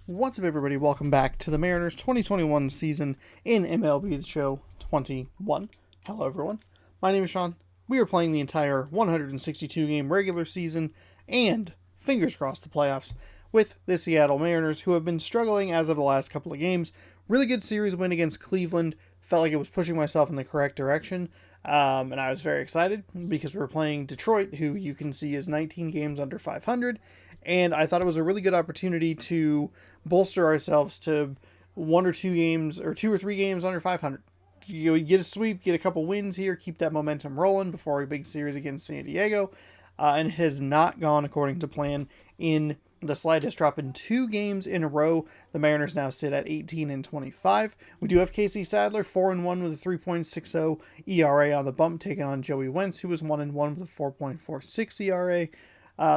What's up, everybody? Welcome back to the Mariners 2021 season in MLB The Show 21. Hello, everyone. My name is Sean. We are playing the entire 162 game regular season and, fingers crossed, the playoffs with the Seattle Mariners, who have been struggling as of the last couple of games. Really good series win against Cleveland. Felt like it was pushing myself in the correct direction. And I was very excited because we were playing Detroit, who you can see is 19 games under 500. And I thought it was a really good opportunity to bolster ourselves to one or two games or two or three games under 500. You get a sweep, get a couple wins here, keep that momentum rolling before a big series against San Diego. And it has not gone according to plan in the slightest, dropping 2 games in a row. The Mariners now sit at 18-25. We do have Casey Sadler, 4-1 with a 3.60 ERA on the bump, taking on Joey Wentz, who was 1-1 with a 4.46 ERA.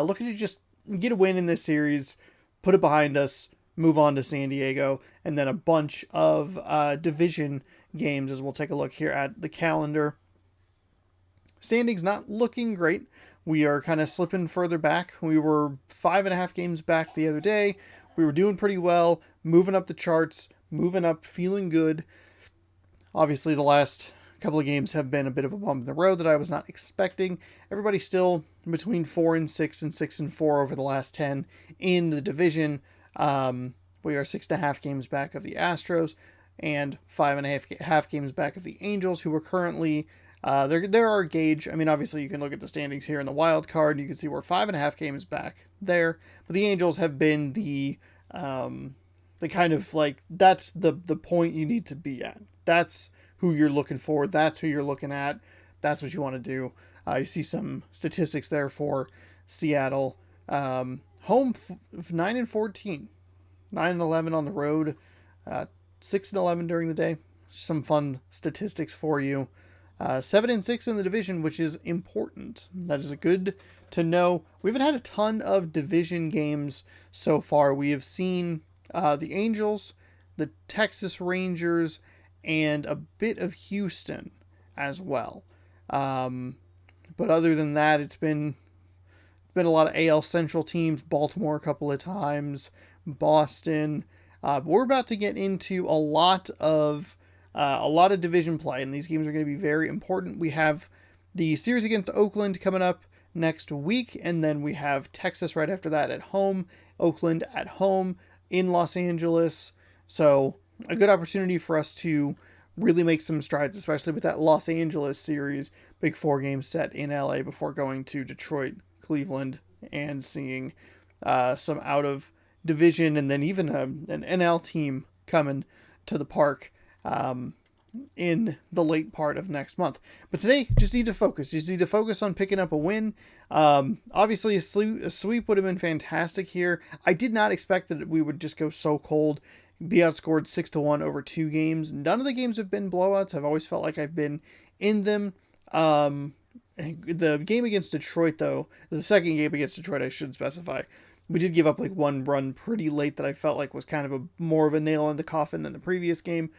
Looking to just get a win in this series, put it behind us, move on to San Diego, and then a bunch of division games as we'll take a look here at the calendar. Standings not looking great. We are kind of slipping further back. We were 5.5 games back the other day. We were doing pretty well, moving up the charts, moving up, feeling good. Obviously, the last couple of games have been a bit of a bump in the road that I was not expecting. Everybody's still between 4-6 and 6-4 over the last 10 in the division. We are 6.5 games back of the Astros and 5.5 games back of the Angels, who are currently they're our gauge. I mean, obviously, you can look at the standings here in the wild card, and you can see we're 5.5 games back there. But the Angels have been the kind of like that's the point you need to be at. That's who you're looking for. That's who you're looking at. That's what you want to do. You see some statistics there for Seattle. Home 9-14, 9-11 on the road, 6-11 during the day. Some fun statistics for you. 7-6 in the division, which is important. That is good to know. We haven't had a ton of division games so far. We have seen the Angels, the Texas Rangers, and a bit of Houston as well. But other than that, it's been a lot of AL Central teams. Baltimore a couple of times, Boston. But we're about to get into a lot of division play, and these games are going to be very important. We have the series against Oakland coming up next week, and then we have Texas right after that at home, Oakland at home in Los Angeles. So a good opportunity for us to really make some strides, especially with that Los Angeles series, big 4-game set in LA before going to Detroit, Cleveland, and seeing some out of division, and then even an NL team coming to the park in the late part of next month. But today, just need to focus. Just need to focus on picking up a win. Obviously, a sweep would have been fantastic here. I did not expect that we would just go so cold, be outscored 6-1 over 2 games. None of the games have been blowouts. I've always felt like I've been in them. The game against Detroit, though, the second game against Detroit, I should specify, we did give up like one run pretty late that I felt like was kind of more of a nail in the coffin than the previous game.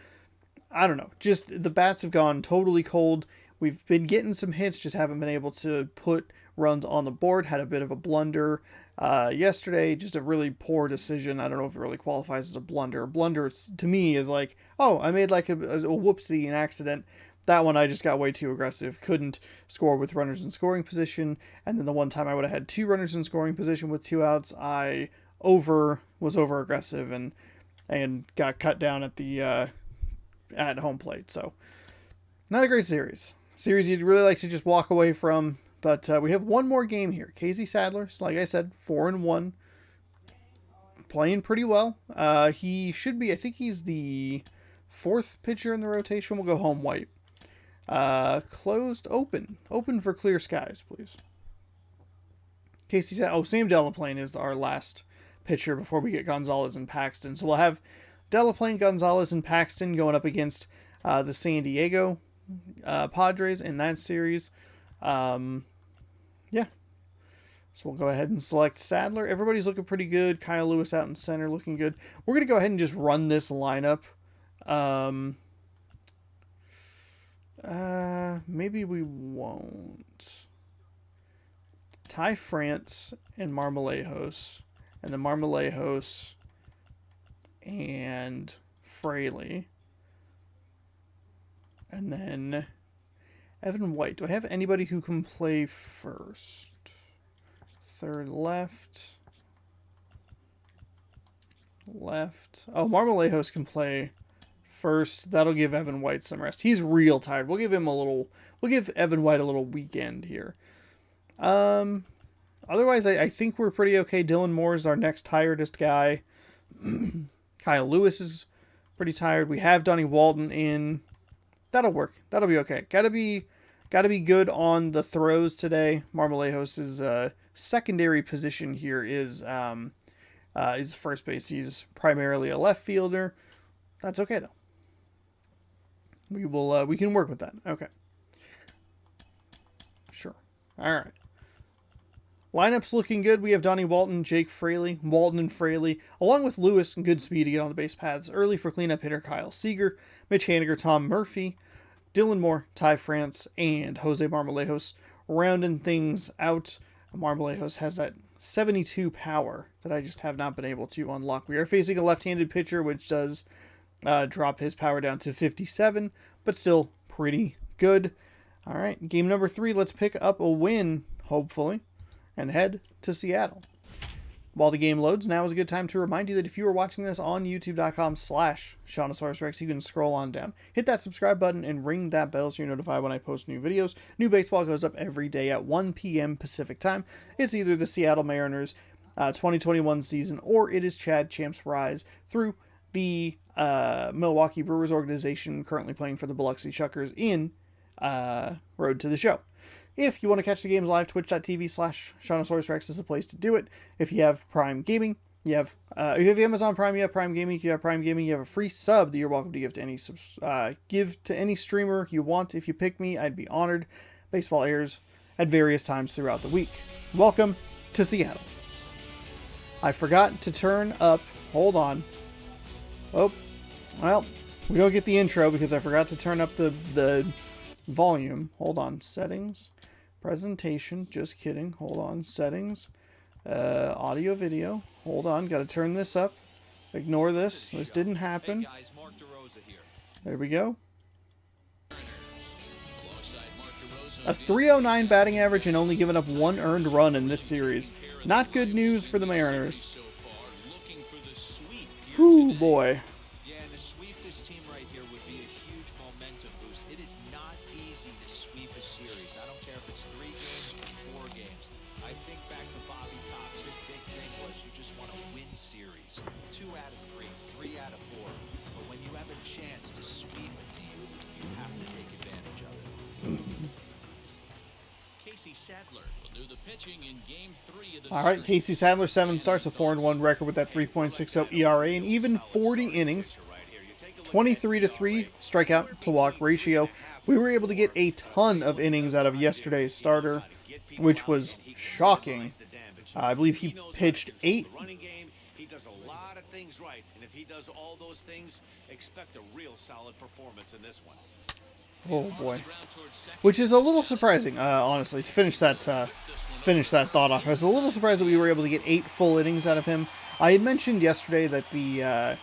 I don't know. Just the bats have gone totally cold. We've been getting some hits, just haven't been able to put runs on the board. Had a bit of a blunder yesterday, just a really poor decision. I don't know if it really qualifies as a blunder. A blunder to me is like, oh, I made like a whoopsie, an accident. That one I just got way too aggressive. Couldn't score with runners in scoring position. And then the one time I would have had 2 runners in scoring position with 2 outs, I was over aggressive and got cut down at the at home plate. So not a great series. Series you'd really like to just walk away from. But we have one more game here. Casey Sadler, like I said, 4-1. Playing pretty well. He should be, I think he's the 4th pitcher in the rotation. We'll go home white. Closed, open. Open for clear skies, please. Casey Sadler. Oh, Sam Delaplane is our last pitcher before we get Gonzalez and Paxton. So we'll have Delaplane, Gonzalez, and Paxton going up against the San Diego Padres in that series. Yeah. So we'll go ahead and select Sadler. Everybody's looking pretty good. Kyle Lewis out in center looking good. We're going to go ahead and just run this lineup. Maybe we won't. Ty France and Marmolejos. And the Marmolejos and Fraley. And then Evan White. Do I have anybody who can play first? Third left. Left. Oh, Marmolejos can play first. That'll give Evan White some rest. He's real tired. We'll give Evan White a little weekend here. Otherwise, I think we're pretty okay. Dylan Moore is our next tiredest guy. Kyle Lewis is pretty tired. We have Donnie Walton in. That'll work. That'll be okay. Gotta be good on the throws today. Marmolejos' secondary position here is first base. He's primarily a left fielder. That's okay though. We can work with that. Okay. Sure. All right. Lineup's looking good. We have Donnie Walton, Jake Fraley, Walton and Fraley, along with Lewis and good speed to get on the base paths. Early for cleanup hitter Kyle Seager, Mitch Haniger, Tom Murphy, Dylan Moore, Ty France, and Jose Marmolejos rounding things out. Marmolejos has that 72 power that I just have not been able to unlock. We are facing a left-handed pitcher, which does drop his power down to 57, but still pretty good. All right, game number 3. Let's pick up a win, hopefully, and head to Seattle. While the game loads, now is a good time to remind you that if you are watching this on youtube.com/ShaunosaurusRex, you can scroll on down, hit that subscribe button, and ring that bell so you're notified when I post new videos. New baseball goes up every day at 1 p.m. Pacific time. It's either the Seattle Mariners 2021 season, or it is Chad Champ's rise through the Milwaukee Brewers organization, currently playing for the Biloxi Shuckers in Road to the Show. If you want to catch the games live, twitch.tv/ShaunosaurusRex is the place to do it. If you have Prime Gaming, you have Amazon Prime, you have Prime Gaming. If you have Prime Gaming, you have a free sub that you're welcome to give to any streamer you want. If you pick me, I'd be honored. Baseball airs at various times throughout the week. Welcome to Seattle. I forgot to turn up. Hold on. Oh, well, we don't get the intro because I forgot to turn up the volume. Hold on. Settings. Presentation. Just kidding. Hold on. Settings. Audio video. Hold on. Got to turn this up. Ignore this. This didn't happen. There we go. A 309 batting average and only giving up 1 earned run in this series. Not good news for the Mariners. Whew, boy. All right, Casey Sadler, 7 starts, a 4-1 record with that 3.60 ERA, and even 40 innings, 23-3 strikeout to walk ratio. We were able to get a ton of innings out of yesterday's starter, which was shocking. I believe he pitched 8. He does a lot of things right, and if he does all those things, expect a real solid performance in this one. Oh boy, which is a little surprising, honestly. To finish that thought off, I was a little surprised that we were able to get 8 full innings out of him. I had mentioned yesterday that the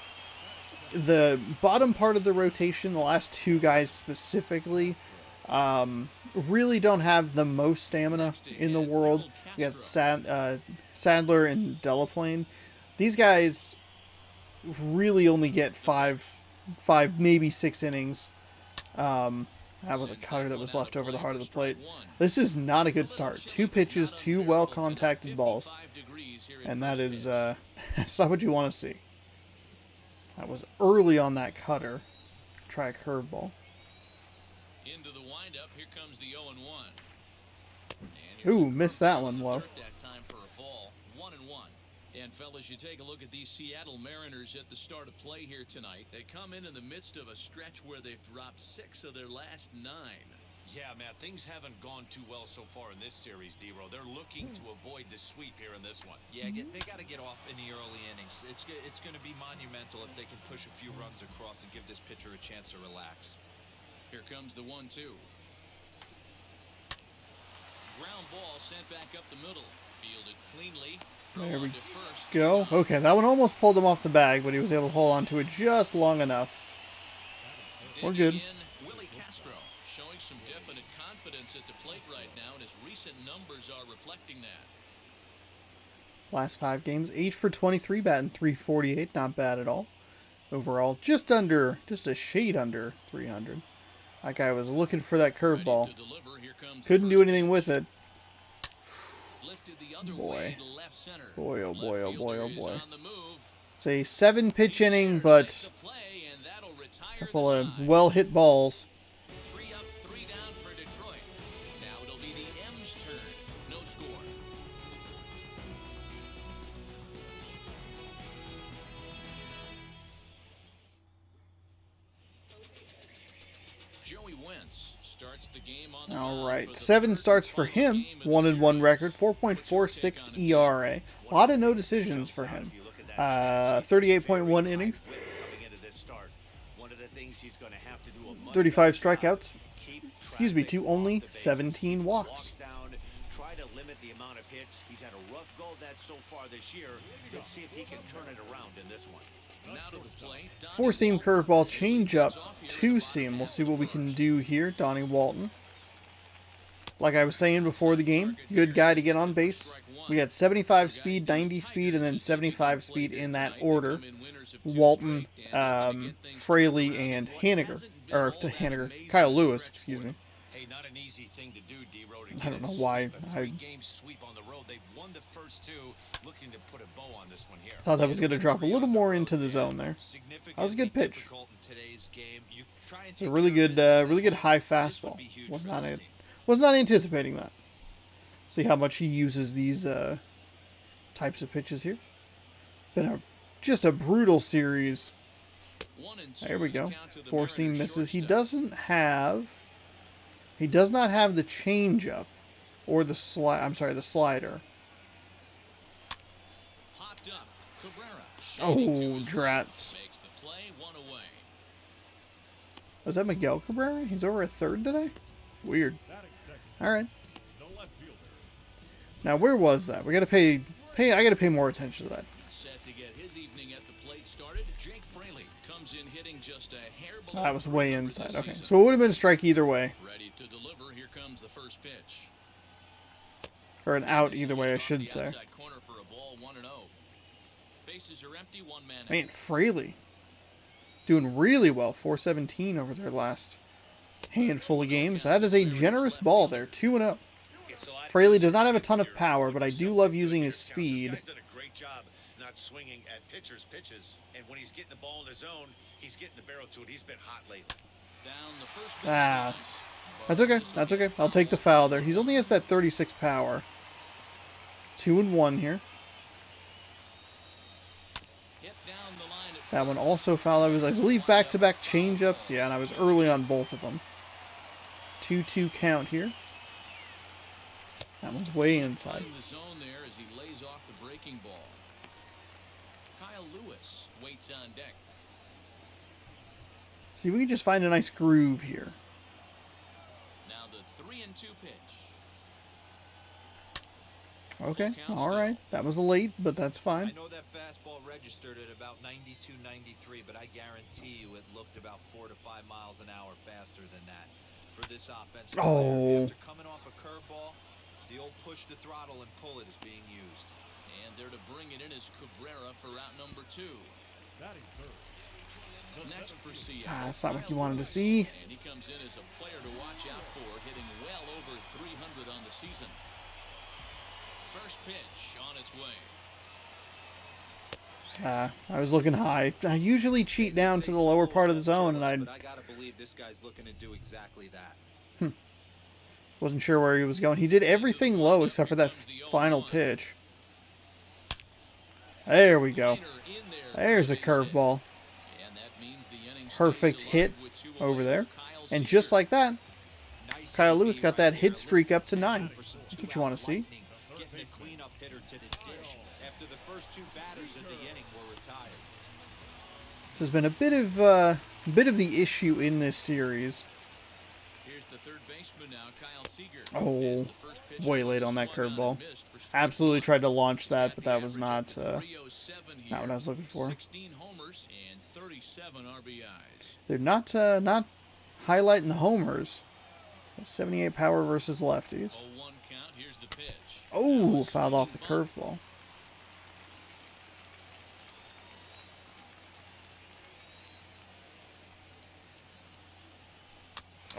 bottom part of the rotation, the last 2 guys specifically, really don't have the most stamina in the world. You got Sadler and Delaplane. These guys really only get 5, maybe 6 innings. That was a cutter that was left over the heart of the plate. This is not a good start. 2 pitches, 2 well-contacted balls. And that is, that's not what you want to see. That was early on that cutter. Try a curveball. Into the windup, here comes the 0-1. Ooh, missed that one low. And fellas, you take a look at these Seattle Mariners at the start of play here tonight. They come in the midst of a stretch where they've dropped 6 of their last 9. Yeah, Matt, things haven't gone too well so far in this series, D-Row. They're looking to avoid the sweep here in this one. Yeah, they got to get off in the early innings. It's going to be monumental if they can push a few runs across and give this pitcher a chance to relax. Here comes the 1-2. Ground ball sent back up the middle. Fielded cleanly. There we go. Okay, that one almost pulled him off the bag, but he was able to hold on to it just long enough. We're good. Willie Castro showing some definite confidence at the plate right now, and his recent numbers are reflecting that. Last 5 games, 8 for 23, batting .348, not bad at all. Overall, just a shade under 300. That guy was looking for that curveball. Couldn't do anything with it. Boy. Boy, oh boy, oh boy, oh boy. It's a 7-pitch inning, but a couple of well-hit balls. 3 up, 3 down for Detroit. Now it'll be the M's turn. No score. Joey Wentz starts the game on the All mound right, for the 7 third starts and for final him. game of the 1-1 record, series. 4.46 ERA. A lot of no decisions for him. 38.1 innings, 35 strikeouts. Excuse me, to only 17 walks. Try to limit the amount of hits. He's had a rough go of that so far this year. Let's see if he can turn it around in this one. Now to the plate, Donnie 4-seam curveball, changeup, 2-seam. We'll see what we can do here. Donnie Walton. Like I was saying before the game, good guy to get on base. We had 75 speed, 90 speed, and then 75 speed in that order. Walton, Fraley, and Haniger. Or to Haniger. Kyle Lewis, excuse me. Hey, not an easy thing to do, D-Road. I don't know why. I Game sweep on the road. They've won the first 2, looking to put a bow on this one here. thought that was going to drop a little more into the zone there. That was a good pitch. It's a really good high fastball. Was not anticipating that. See how much he uses these types of pitches here. Been just a brutal series. 1 and 2. There we go. The count to the 4-seam Mariners misses. He shortstop. does not have the changeup or the the slider. Popped up. Cabrera. Oh, shading to his drats. right, makes the play, 1 away. Was that Miguel Cabrera? He's over at third today? Weird. All right. Now, where was that? We got to pay. I got to pay more attention to that. Set to get his evening at the plate started. Jake Fraley comes in hitting just a hair below That was way 300 inside. this Okay, season. so it would have been a strike either way, Ready to deliver. Here comes the first pitch. or an out This is either way, just I off should the say. outside corner for a ball, 1-0. Bases are empty, 1 man out. Man, Fraley doing really well. 417 over their last handful of games. That is a generous ball there. 2-0. Fraley does not have a ton of power, but I do love using his speed. This guy's done a great job not swinging at pitchers' pitches, and when he's getting the ball in his zone, he's getting the barrel to it. He's been hot lately. Down the first base Ah, line. that's okay. That's okay. I'll take the foul there. He's only has that 36 power. 2-1 here. Hit down the line at That one also foul. I believe, back-to-back changeups. Yeah, and I was early on both of them. 2-2 count here. That one's way inside. in the zone there as he lays off the breaking ball. Kyle Lewis waits on deck. See, we can just find a nice groove here. Now the 3-2 pitch. Okay, all right. That was late, but that's fine. I know that fastball registered at about 92, 93, but I guarantee you it looked about 4 to 5 miles an hour faster than that for this offensive Oh. player. After coming off a curveball, the old push the throttle and pull it is being used. And there to bring it in is Cabrera for route number 2. Next for Seattle. That's not what you wanted to see. And he comes in as a player to watch out for, hitting well over 300 on the season. First pitch on its way. I was looking high. I usually cheat down to the lower part of the zone, and I But I gotta believe this guy's looking to do exactly that. wasn't sure where he was going. He did everything low except for that final pitch. There we go. There's a curveball. And that means the inning Perfect stays hit alive with 2 over away there. for Kyle And Seager. just like that, Nice Kyle AB Lewis got right that there, hit streak up to looking 9. for some That's what you want to see. lightning, getting a cleanup hitter to the dish after the first 2 batters of the inning were retired. This has been a bit of the issue in this series. Here's the third baseman now, Kyle Seager. Oh, As the first pitch way to late him on that swung curveball. and missed for strike Absolutely one. tried to launch that, He's but got that the was average not up to 307 not what I was looking for. 16 homers and 37 RBIs. They're not highlighting the homers. 78 power versus lefties. 0-1 count. Here's the pitch. Oh, fouled off the Swinging bunt. curveball.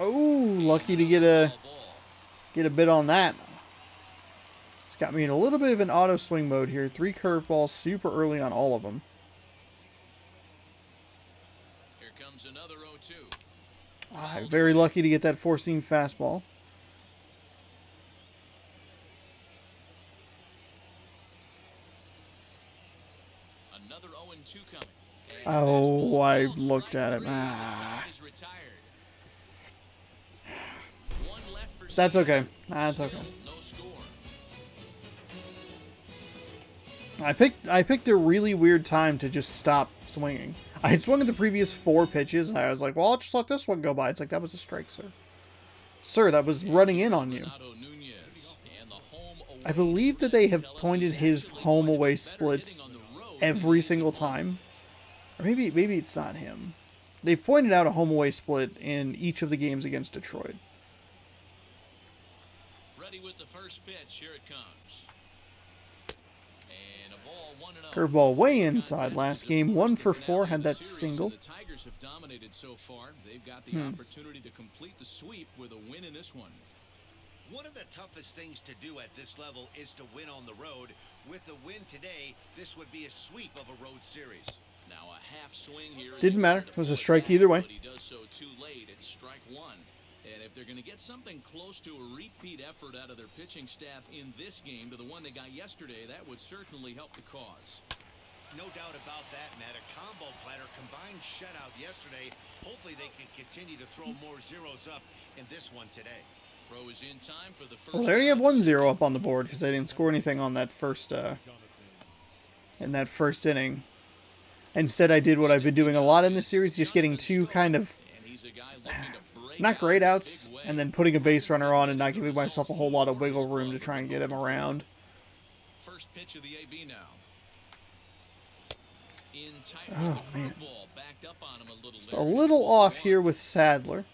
Oh, lucky to get a bit on that. It's got me in a little bit of an auto swing mode here. 3 curveballs super early on all of them. Here comes another 0-2. Very lucky to get that four-seam fastball. Another 0-2 coming. Oh, I Fastball, looked strike at it. three. The side is retired. One left for That's Seager. okay. That's Still okay. no score. I picked a really weird time to just stop swinging. I had swung at the previous 4 pitches, and I was like, well, I'll just let this one go by. It's like, that was a strike, sir. Sir, that was running in on you. Renato Nunez, and the home-away I believe that they have splits pointed tell us his he's actually home going to away be better splits hitting on the road every than single at home. time. Or maybe it's not him. They've pointed out a home away split in each of the games against Detroit. Ready with the first pitch. Here it comes. And a ball 1-0. Curveball way Today's inside. contest Last is, of game, course, 1 the for finale 4, of had the that series, single. and the Tigers have dominated so far. They've got the opportunity to complete the sweep with a win in this one. One of the toughest things to do at this level is to win on the road. With the win today, this would be a sweep of a road series. Now a half swing here. as Didn't he matter. wanted to It was a put strike back, either way. But he does so too late. It's strike one. And if they're going to get something close to a repeat effort out of their pitching staff in this game to the one they got yesterday, that would certainly help the cause. No doubt about that, Matt. A combo platter combined shutout yesterday. Hopefully they can continue to throw more zeros up in this one today. Throw is in time for the first. Well, they already have out. 1-0 up on the board because they didn't score anything on that first in that first inning. Instead, I did what I've been doing a lot in this series, just getting 2 kind of And he's a guy looking to break not out great in a outs, big way. and then putting a base runner on and not giving myself a whole lot of wiggle room to try and get him around. First pitch of the AB now. In tight Oh, with the man. curveball, backed up on him a little A there. little off here with Sadler.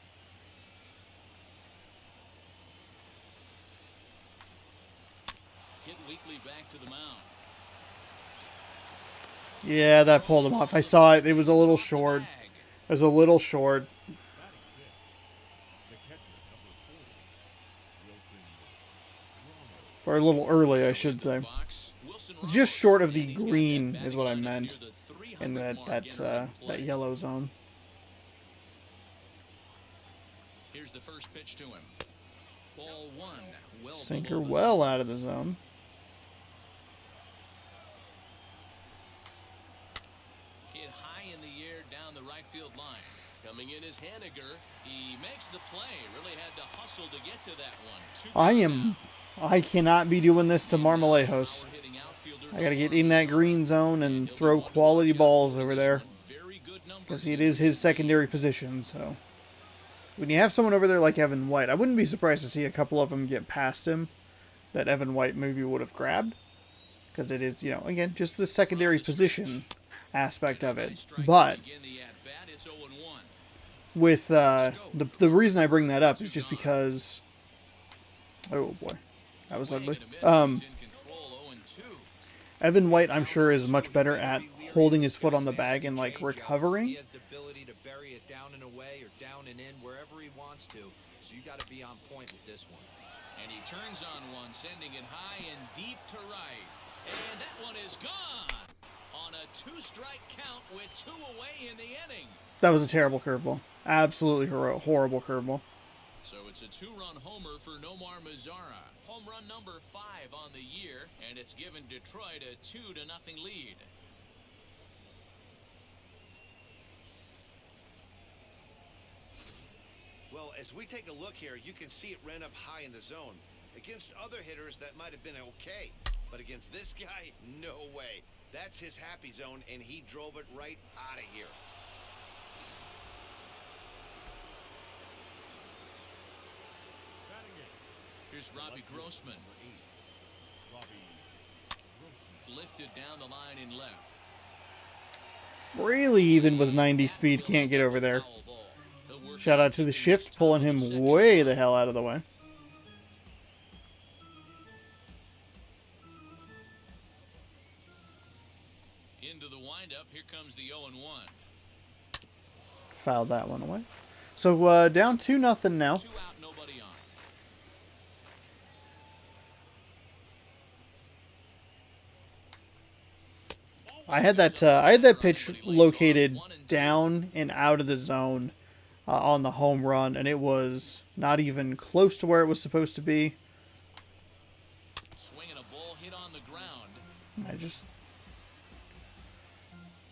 Hit weakly back to the mound. Yeah, that pulled him off. I saw it. It was a little short. It was a little short. Or a little early, I should say. It's just short of the green is what I meant in that yellow zone. Here's the first pitch to him. Ball one. Well Sinker below the well out of the zone. hit high in the air down the right field line. Coming in is Haniger. He makes the play. Really had to hustle to get to that one. I cannot be doing this to Marmolejos. I gotta get in that green zone and throw quality balls over there. Because it is his secondary position, so. When you have someone over there like Evan White, I wouldn't be surprised to see a couple of them get past him that Evan White maybe would have grabbed. Because it is, again, just the secondary position aspect of it. But with the reason I bring that up is just because, oh boy, that was ugly. Evan White, I'm sure, is much better at holding his foot on the bag and like recovering. He has the ability to bury it down and away or down and in wherever he wants to. So you got to be on point with this one. And he turns on one, sending it high and deep to right. And that one is gone on a 2-strike count with 2 away in the inning. That was a terrible curveball. Absolutely horrible curveball. So it's a 2-run homer for Nomar Mazara. Home run number 5 on the year, and it's given Detroit a 2-0 lead. Well, as we take a look here, you can see it ran up high in the zone. Against other hitters, that might have been okay. But against this guy, no way. That's his happy zone, and he drove it right out of here. Here's Robbie Grossman. Lifted down the line in left. Freely, even with 90 speed, can't get over there. Shout out to the shift, pulling him way the hell out of the way. Into the windup, here comes the 0-1. Fouled that one away. So down 2-0 now. 2 out, nobody on. I had that pitch located down and out of the zone on the home run, and it was not even close to where it was supposed to be. Swinging a ball hit on the ground.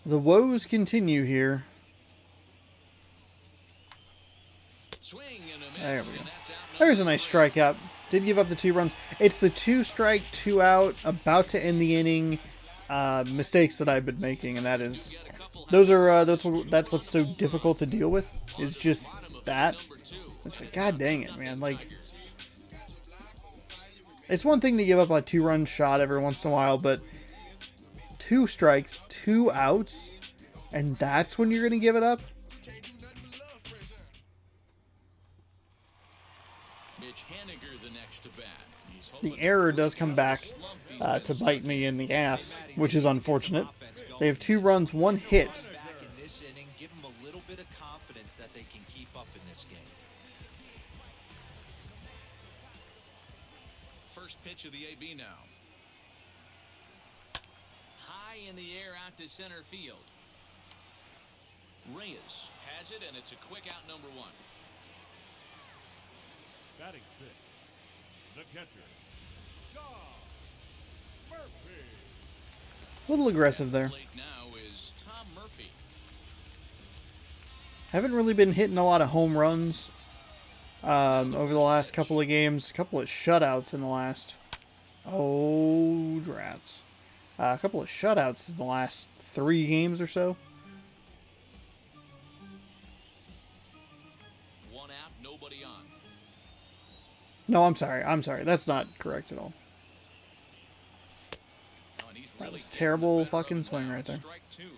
The woes continue here. Swing and a miss. There we go. And that's out There's a number nice 3. strikeout. Did give up the 2 runs. It's the 2 strike, 2 out, about to end the inning mistakes that I've been making, and that is that's what's so difficult to deal with. Is just that. It's like, god dang it, man. Like, it's one thing to give up a 2-run shot every once in a while, but 2 strikes, 2 outs, and that's when you're gonna give it up. Mitch Haniger the next to bat. The error does come back to bite me in the ass, which is unfortunate. They have 2 runs, 1 hit. Back in this inning, give them a little bit of confidence that they can keep up in this game. First pitch of the AB now. High in the air out to center field. Reyes has it, and it's a quick out, number 1. Batting 6, the catcher, John Murphy. A little aggressive there. Plate now is Tom Murphy. Haven't really been hitting a lot of home runs over the last couple of games. A couple of shutouts in the last... Oh, drats. A couple of shutouts in the last 3 games or so. 1 out, nobody on. No, I'm sorry. That's not correct at all. Oh, and he's That really was a terrible getting the better fucking of it swing now. right there. Strike 2. And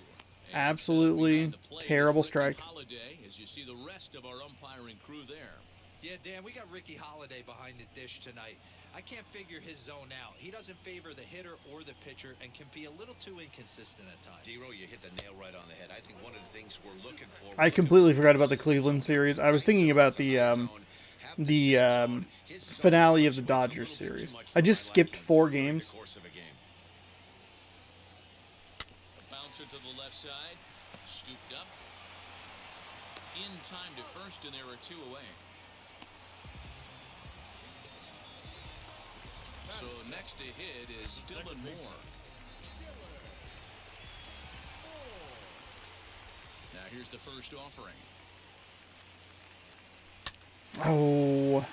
Absolutely behind the plate is terrible Ricky strike. Holiday, as you see the rest of our umpiring crew there. Yeah, Dan, we got Ricky Holiday behind the dish tonight. I can't figure his zone out. He doesn't favor the hitter or the pitcher and can be a little too inconsistent at times. D-Row, you hit the nail right on the head. I think one of the things we're looking for... I completely forgot about the Cleveland series. I was thinking about the finale of the Dodgers series. I just skipped 4 games. Bouncer to the left side. Scooped up. In time to first, and there are 2 away. So next to hit is Dylan Moore. Now here's the first offering. Oh,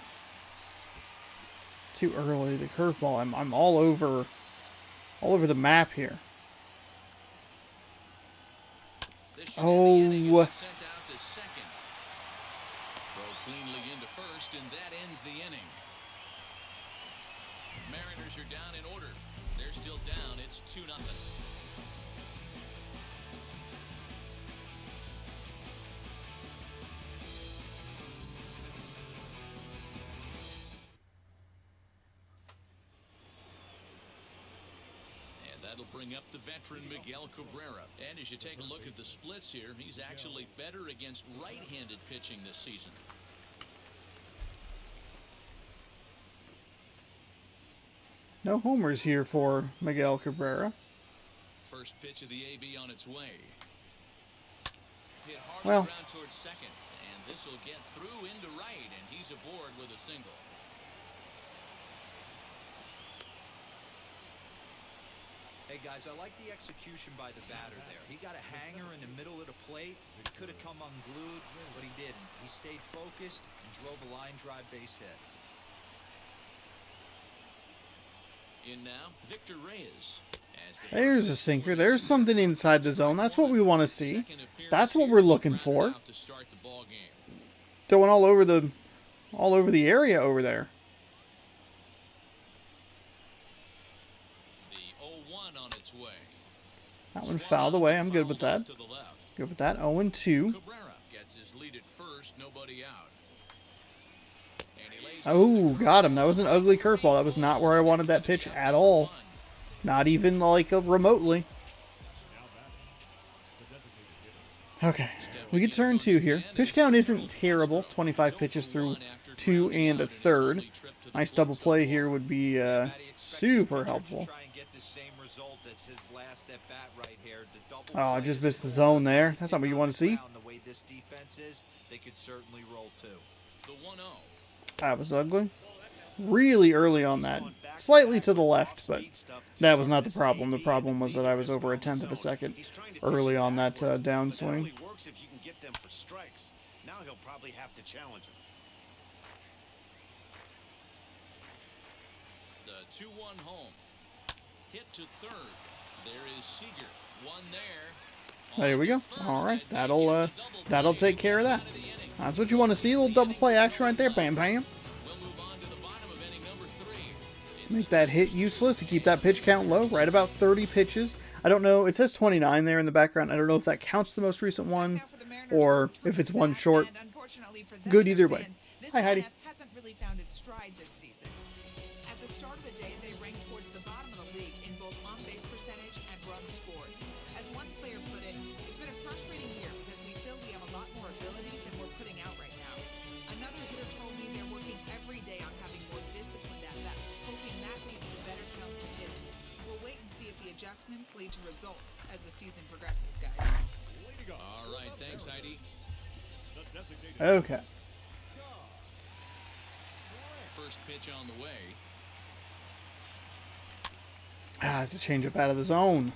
too early. The curveball. I'm all over the map here. This should end the inning as it's sent out to second. Throw cleanly into first, and that ends the inning. Mariners are down in order. They're still down. It's 2-0. And that'll bring up the veteran Miguel Cabrera. And as you take a look at the splits here, he's actually better against right-handed pitching this season. No homers here for Miguel Cabrera. First pitch of the AB on its way. Hit hard Well, ground towards second, and this will get through into right, and he's aboard with a single. Hey, guys, I like the execution by the batter there. He got a hanger in the middle of the plate. He could have come unglued, but he didn't. He stayed focused and drove a line drive base hit. In now, Victor Reyes. There's a sinker. There's something inside the zone. That's what we want to see. That's what we're looking for. Going all over the area over there. on its way. That one fouled away. I'm good with that. To the left. Good with that. 0-2. Cabrera gets his lead at first, nobody out. And he lays Oh, got him. That was an ugly curveball. That was not where I wanted that pitch at all. Not even like remotely. Okay, we get turn 2 here. Pitch count isn't terrible. 25 pitches through 2 and a third. Nice double play here would be super helpful. Oh, I just missed the zone there. That's not what you want to see. the 1-0. That was ugly. Really early on that. Slightly to the left, but that was not the problem. The problem was that I was over a tenth of a second early on that downswing. Works if you can get them for strikes. Now he'll probably have to challenge him. The 2-1 home. Hit to third. There is Seager. One there. There we go. All right, that'll take care of that. That's what you want to see. A little double play action right there. Bam, bam. We'll move on to the bottom of inning number 3. Make that hit useless to keep that pitch count low. Right about 30 pitches. I don't know. It says 29 there in the background. I don't know if that counts the most recent one or if it's one short. Good either way. Hi, Heidi. Hasn't really found its stride this season. At the start of the day, they ranked towards the bottom of the league in both on-base percentage and runs scored. As one player put it, it's been a frustrating year because we feel we have a lot more ability than we're putting out right now. Another hitter told me they're working every day on having more disciplined at-bats, hoping that leads to better counts to hit. We'll wait and see if the adjustments lead to results as the season progresses, guys. All right, thanks, Heidi. Okay. First pitch on the way. Ah, it's a changeup out of the zone.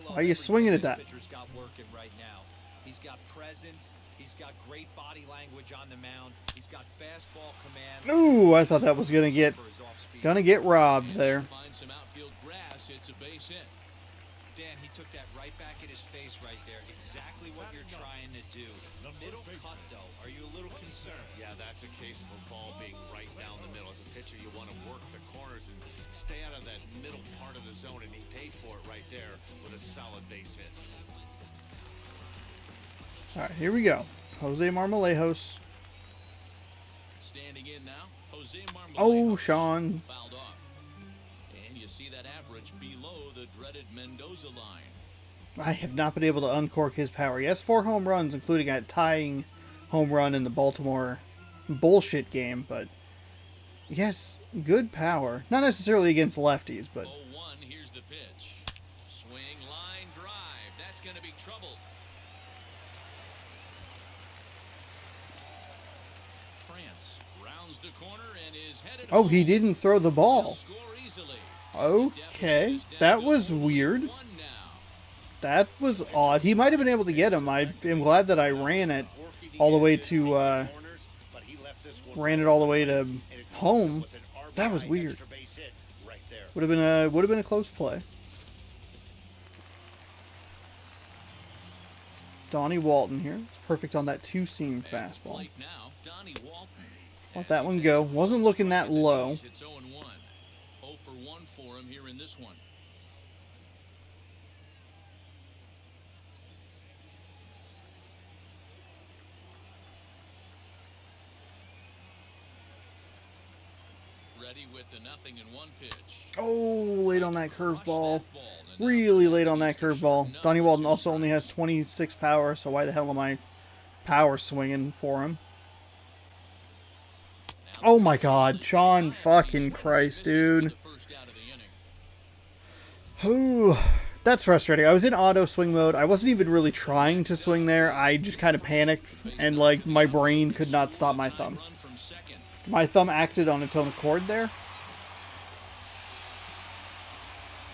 Why are you swinging at that? Pitcher's got working right now. He's got presence. He's got great body language on the mound. He's got fastball command. Ooh, I thought that was gonna get robbed there. Find some outfield grass. It's a base hit. Dan, he took that right back in his face right there. Exactly what you're trying to do. Middle cut, though. Are you a little concerned? Yeah, that's a case of a ball being right down the middle. As a pitcher, you want to work the corners and stay out of that middle part of the zone, and he paid for it right there with a solid base hit. All right, here we go. Jose Marmolejos. Standing in now, Jose Marmolejos. Oh, Sean. Fouled off. And you see that average below the dreaded Mendoza line. I have not been able to uncork his power. He has 4 home runs, including a tying home run in the Baltimore bullshit game, but yes, good power. Not necessarily against lefties, but 0-1, here's the pitch. Swing, line, drive. That's going to be trouble. France rounds the corner and is headed oh, he home. didn't throw the He'll ball. score easily. Okay, that was weird. That was odd. He might have been able to get him. I am glad that I ran it all the way to home. That was weird. Would have been a close play. Donnie Walton here. It's perfect on that 2-seam fastball. Let that one go. Wasn't looking that low. It's 0-1. 0 for 1 for him here in this one. Ready with the 0-1 pitch. Oh, late on that curveball. Really late on that curveball. Donnie Walton also only has 26 power, so why the hell am I power swinging for him? Oh my god, Sean fucking Christ, dude. Ooh, that's frustrating. I was in auto swing mode. I wasn't even really trying to swing there. I just kind of panicked, and like my brain could not stop my thumb. My thumb acted on its own accord there.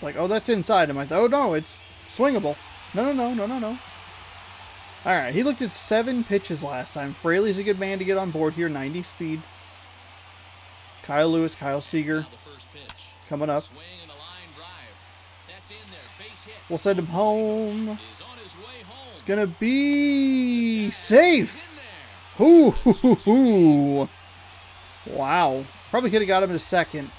Like, oh, that's inside. I'm like, oh no, it's swingable. No. Alright, he looked at 7 pitches last time. Fraley's a good man to get on board here. 90 speed. Kyle Lewis, Kyle Seager coming up. We'll send him home. It's gonna be safe. Ooh. Wow. Probably could have got him in a second.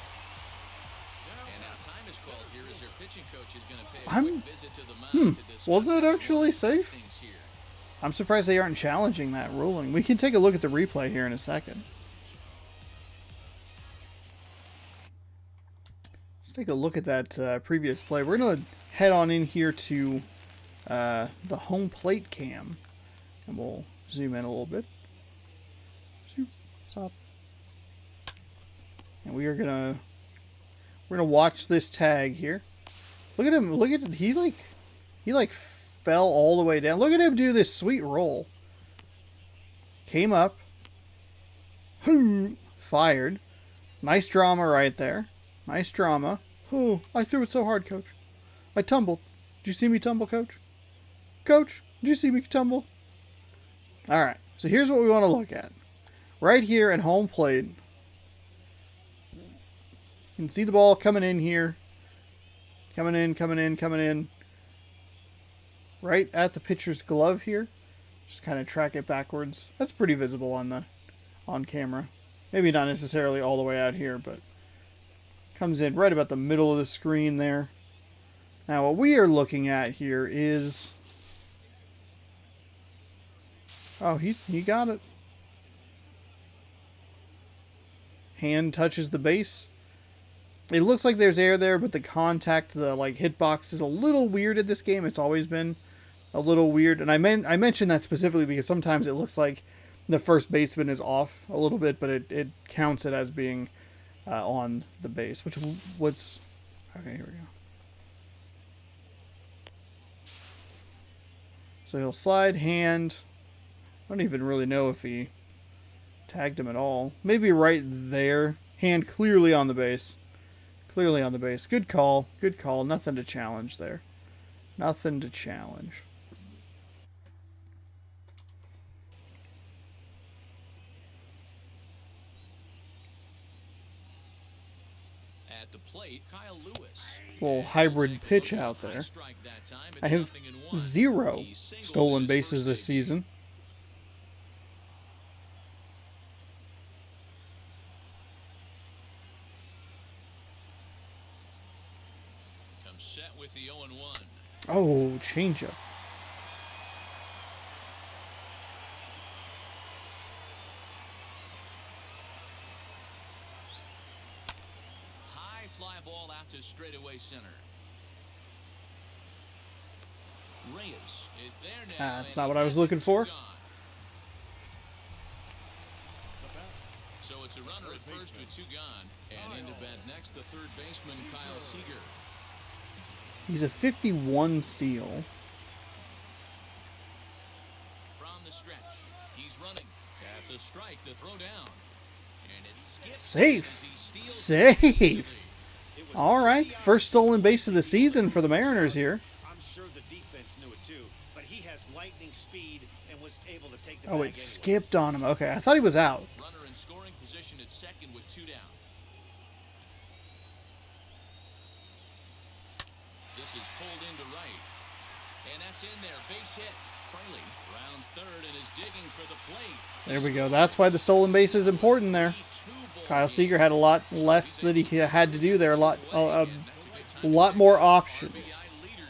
is called here as their pitching coach is going to pay a I'm- quick visit to the mound to discuss Was that the actually safe? things here. I'm surprised they aren't challenging that ruling. We can take a look at the replay here in a second. Let's take a look at that previous play. We're going to head on in here to the home plate cam. And we'll zoom in a little bit. Zoom. Stop. And we're gonna watch this tag here. Look at him. Look at it. He like fell all the way down. Look at him do this sweet roll. Came up. Fired. Nice drama right there. Nice drama. Oh, I threw it so hard, coach. I tumbled. Did you see me tumble, coach? Coach, did you see me tumble? All right. So here's what we want to look at. Right here at home plate. You can see the ball coming in here. Coming in, coming in, coming in. Right at the pitcher's glove here. Just kind of track it backwards. That's pretty visible on camera. Maybe not necessarily all the way out here, but comes in right about the middle of the screen there. Now what we are looking at here is... Oh, he got it. Hand touches the base. It looks like there's air there, but the contact to the hitbox is a little weird at this game. It's always been a little weird, and I mentioned that specifically because sometimes it looks like the first baseman is off a little bit, but it counts it as being on the base, which was okay. Here we go. So he'll slide hand. I don't even really know if he tagged him at all. Maybe right there. Hand clearly on the base. Clearly on the base. Good call. Good call. Nothing to challenge there. Nothing to challenge. At the plate, Kyle Lewis. Little hybrid pitch out there. I have 0 stolen bases this season. Comes set with the 0-1. Oh, changeup. High fly ball out to straightaway center. Reyes is there now. That's not what I was looking for. So it's a runner at first with 2 gone. And into bat next, the third baseman, Kyle Seager. He's a 51 steal. From the stretch, he's running. That's a strike to throw down. And it's skipped. Safe. As he steals Safe. All right. First stolen base of the season for the Mariners here. I'm sure the defense knew it too, but he has lightning speed and was able to take the Oh, bag it anyways. skipped on him. Okay, I thought he was out. Runner in scoring position at second with 2 down. This is pulled into right. And that's in there. Base hit. Fraley rounds third and is digging for the plate. There we go. That's why the stolen base is important there. Kyle Seager had a lot less that he had to do there. A lot more options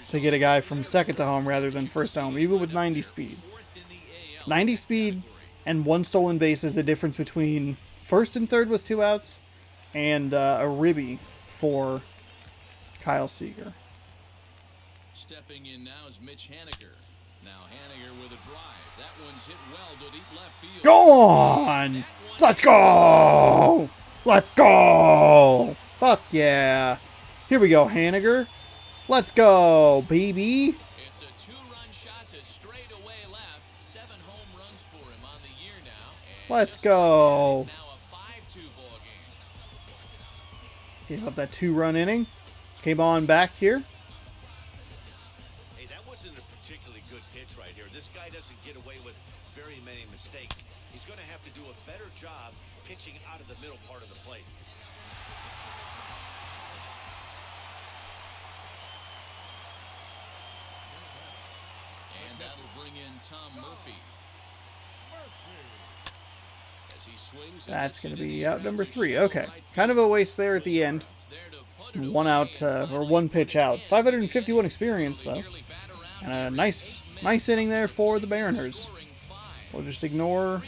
to get a guy from second to home rather than first to home, even with 90 speed. 90 speed and 1 stolen base is the difference between first and third with 2 outs and a ribby for Kyle Seager. Stepping in now is Mitch Haniger. Now Haniger with a drive. That one's hit well to deep left field. Go on! Let's go! Let's go! Fuck yeah. Here we go, Haniger. Let's go, baby. It's a 2-run shot to straightaway left. 7 home runs for him on the year now. And Let's just go. like that, it's now a 5-2 ball game. Gave up that 2-run inning. Came on back here. Hey, that wasn't a particularly good pitch right here. This guy doesn't get away with very many mistakes. He's going to have to do a better job pitching out of the middle part of the plate. And that'll bring in Tom Murphy. As he swings and That's hits going it to in be the out air, number it's a 3. shallow Okay. right Kind of a waste there at the end. field. There to put 1 out, or 1 pitch out. 551 experience, though. And a nice inning there for the Mariners. We'll just ignore...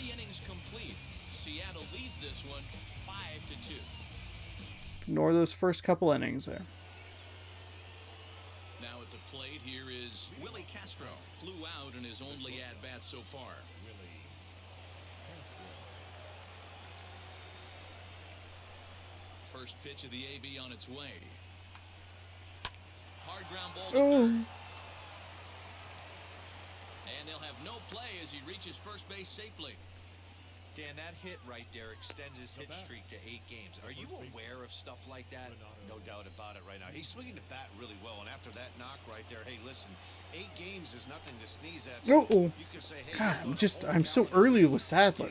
Ignore those first couple innings there. Now at the plate here is Willie Castro. Flew out in his only at-bat so far. First pitch of the AB on its way. Hard ground ball to third. And they'll have no play as he reaches first base safely. Dan, that hit right there extends his hit streak to 8 games. Are you aware of stuff like that? No doubt about it right now. He's swinging the bat really well, and after that knock right there, hey, listen, 8 games is nothing to sneeze at. So you can say, hey, God, I'm so early with Sadler.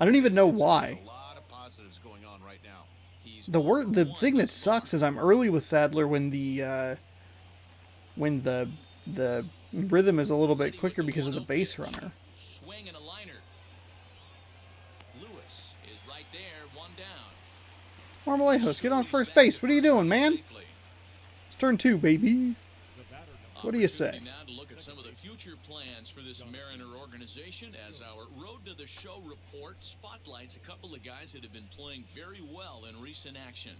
I don't even know why. A lot of positives going on right now. The thing that sucks is I'm early with Sadler when the rhythm is a little bit quicker because of the base runner. Swing and a liner. Lewis is right there, 1 down. Marmolejos, get on first base. What are you doing, man? It's turn 2, baby. What do you say? Now to look at some of the future plans for this Mariner organization as our Road to the Show report spotlights a couple of guys that have been playing very well in recent action.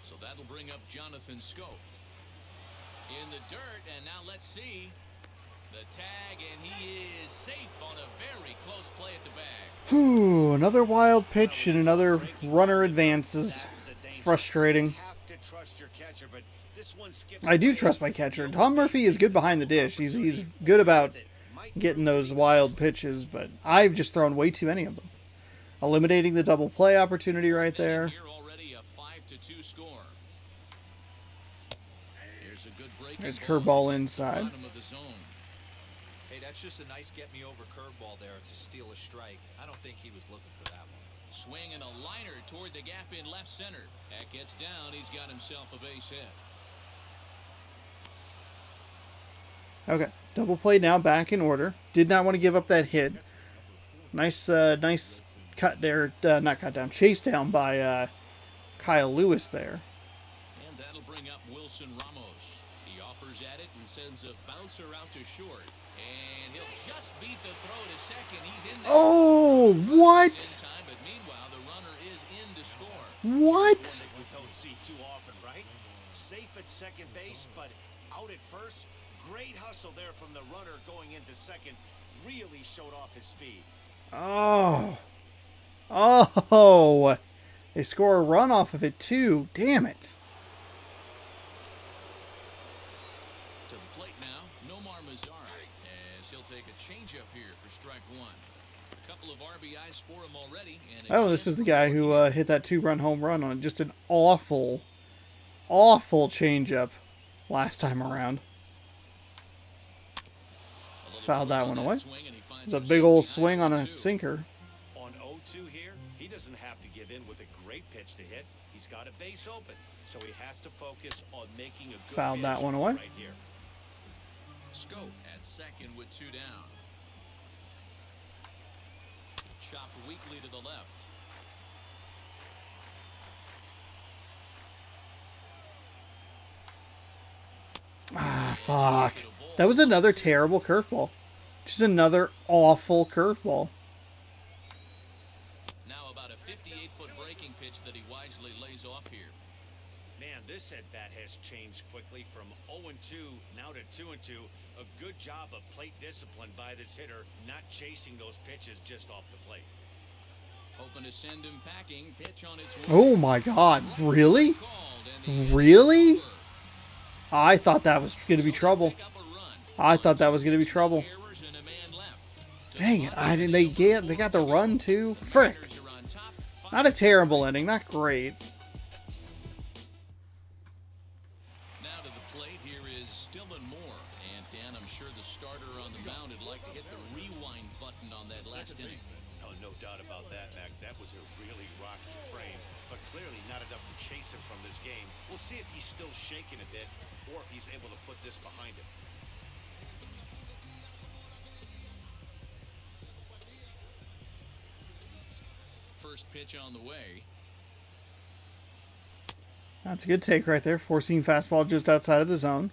So that'll bring up Jonathan Scope in the dirt, and now let's see the tag, and he is safe on a very close play at the bag. Whew, another wild pitch and another runner advances. Frustrating. I do trust my catcher. Tom Murphy is good behind the dish. He's good about getting those wild pitches, but I've just thrown way too many of them. Eliminating the double play opportunity right there. There's curveball inside. Hey, that's just a nice get-me-over curveball there to steal a strike. I don't think he was looking for that one. Swing and a liner toward the gap in left center. That gets down. He's got himself a base hit. Okay, double play now back in order. Did not want to give up that hit. Nice cut there. Not cut down. Chase down by Kyle Lewis there. And that'll bring up Wilson Ramos. He offers at it and sends a bouncer out to short. And he'll just beat the throw to second. He's in there. Oh, what? Time, but meanwhile, the runner is in to score. What? We don't see too often, right? Safe at second base, but out at first. Great hustle there from the runner going into second. Really showed off his speed. Oh. Oh. They score a run off of it, too. Damn it. To the plate now, Nomar Mazara, as he'll take a changeup here for strike 1. A couple of RBIs for him already. And Oh, this is the guy who hit that 2-run home run on just an awful changeup last time around. Fouled that one away. It's a big old swing on a sinker. On 0-2 here, he doesn't have to give in with a great pitch to hit. He's got a base open, so he has to focus on making a good Fouled that pitch one away. right here. Scope at second with 2 down. Chopped weakly to the left. Ah, fuck. That was another terrible curveball. Just another awful curveball. Now about a 58-foot breaking pitch that he wisely lays off here. Man, this at-bat has changed quickly from 0-2 now to 2-2. A good job of plate discipline by this hitter, not chasing those pitches just off the plate. Hoping to send him packing. Pitch on its way. Oh my god. Really? Really? I thought that was going to be trouble. I thought that was going to be trouble. Dang it. They got the run too. Frick. Not a terrible ending. Not great. Now to the plate here is Dylan Moore. And Dan, I'm sure the starter on the mound would like to hit the rewind button on that last inning. Oh, no doubt about that, Mac. That was a really rocky frame, but clearly not enough to chase him from this game. We'll see if he's still shaking a bit or if he's able to put this behind him. first pitch on the way. That's a good take right there. Four-seam fastball just outside of the zone.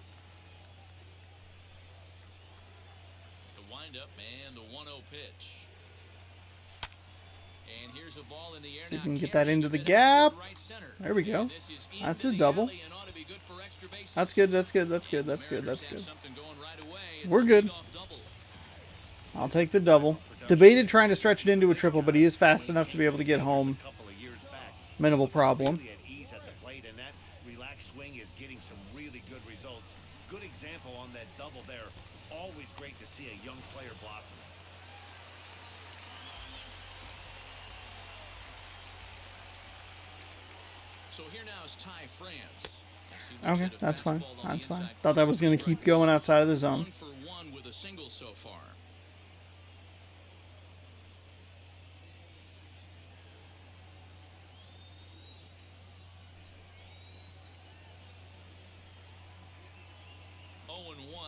The windup and the 1-0 pitch. And here's a ball in the air. See if now. we can get that into the Carrying it gap. toward right center. There we go. And this is That's into a the double. alley and ought to be good for extra bases. That's good. That's good. That's good. And the That's good. Mariners That's have good. something going right away. It's We're a good. leadoff double. I'll take the double. Debated trying to stretch it into a triple, but he is fast enough to be able to get home. Minimal problem. Really at ease at the plate, and that relaxed swing is getting some really good results. Good example on that double there. Always great to see a young player blossom. So here now is Ty France. As he looks Okay, at a that's fine. fastball on the That's fine. inside Thought that corner was for going to strike keep going one. outside of the zone. 1 for 1 with a single so far.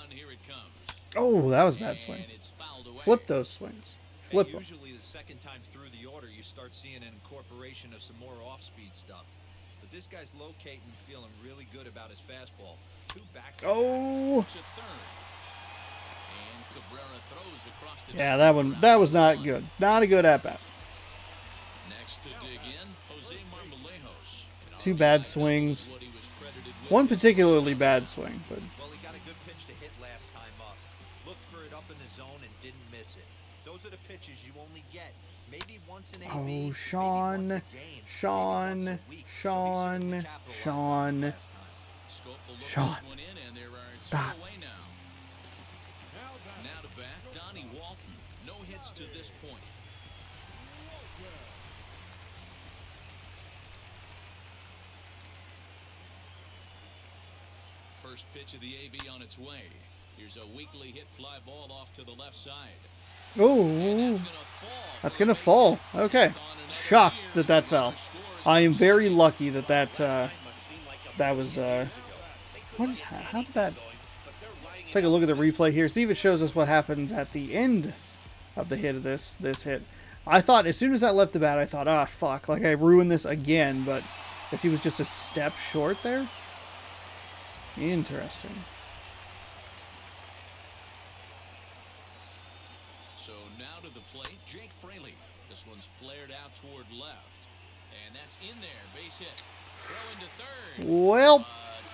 Here it comes. Oh, that was a bad swing. And it's fouled away. Flip those swings. Flip them. Usually the second time through the order, you start seeing an incorporation of some more off-speed stuff. But this guy's locating, feeling really good about his fastball. Two back. Oh. To third. And Cabrera throws across the Yeah, that was not good. Not a good at-bat. Next to dig in, Jose Marmolejos. Two bad swings. What he was credited with. One particularly bad swing, but Well, he got a good pitch to hit last time up. Looked for it up in the zone and didn't miss it. Those are the pitches you only get. Maybe once in a oh, maybe Sean, once a game, maybe once Sean, a week. So he certainly Sean, capitalized Sean, on it last time. Scope will look Sean. this one in, and there are Stop. two away now. Now to bat, Donnie Walton. No hits to this point. First pitch of the AB on its way. Here's a weakly hit fly ball off to the left side. And oh, that's gonna fall. that's for a going to base fall. hit. Okay. On another Shocked year, that that the fell. runner scores I am for very six. lucky that that was, what is, how did that, take a look at the replay here, see if it shows us what happens at the end of the hit of this hit. I thought, as soon as that left the bat, I thought, ah, fuck, like I ruined this again, but I guess he was just a step short there. Interesting. So now to the plate, Jake Fraley. This one's flared out toward left. And that's in there, base hit. Throw into third. Well,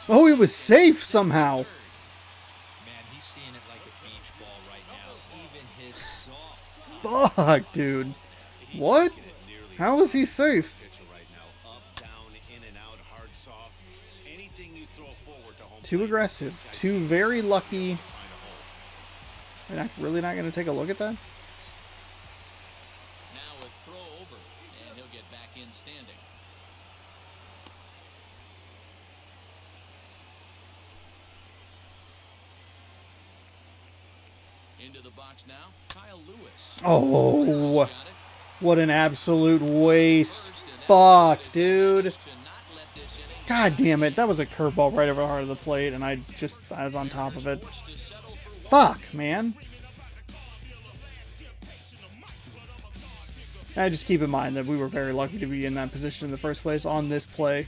oh, he was safe somehow. Man, he's seeing it like a beach ball right now. Even his soft. Fuck, dude. What? How is he safe? Pitcher right now. Up, down, in and out, hard, soft. Anything you throw forward to home Too plate, aggressive. this guy Too seems very to lucky. find a hole. We're really not going to take a look at that? Now a throw over, and he'll get back in standing. Into the box now, Kyle Lewis. Oh, Got it. what an absolute waste. First, and that Fuck, is dude. managed to not let this inning God damn it. That was a curveball right over the heart of the plate, and I was on top of it. forced to settle for one. Fuck, man. I just keep in mind that we were very lucky to be in that position in the first place on this play.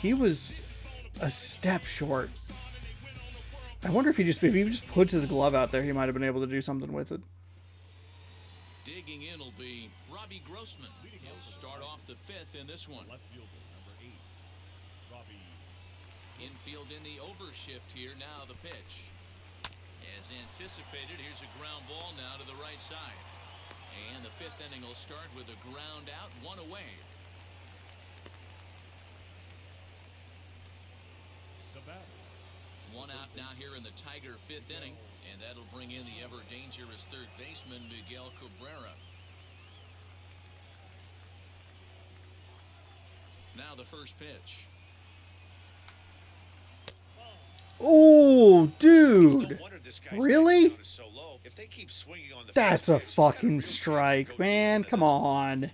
He was a step short. I wonder if he just puts his glove out there, he might have been able to do something with it. Digging in will be Robbie Grossman. He'll start off the fifth in this one. Left fielder, number 8, Robbie. Infield in the overshift here. Now the pitch. As anticipated, here's a ground ball now to the right side. And the fifth inning will start with a ground out, one away. The batter, One out now here in the Tiger fifth inning, and that'll bring in the ever dangerous third baseman Miguel Cabrera. Now the first pitch. Oh, dude. No wonder this guy's Really? strike zone is so low. If they keep swinging on the That's first a pitch, he's got fucking real chance to strike, go man. deep into Come this. on.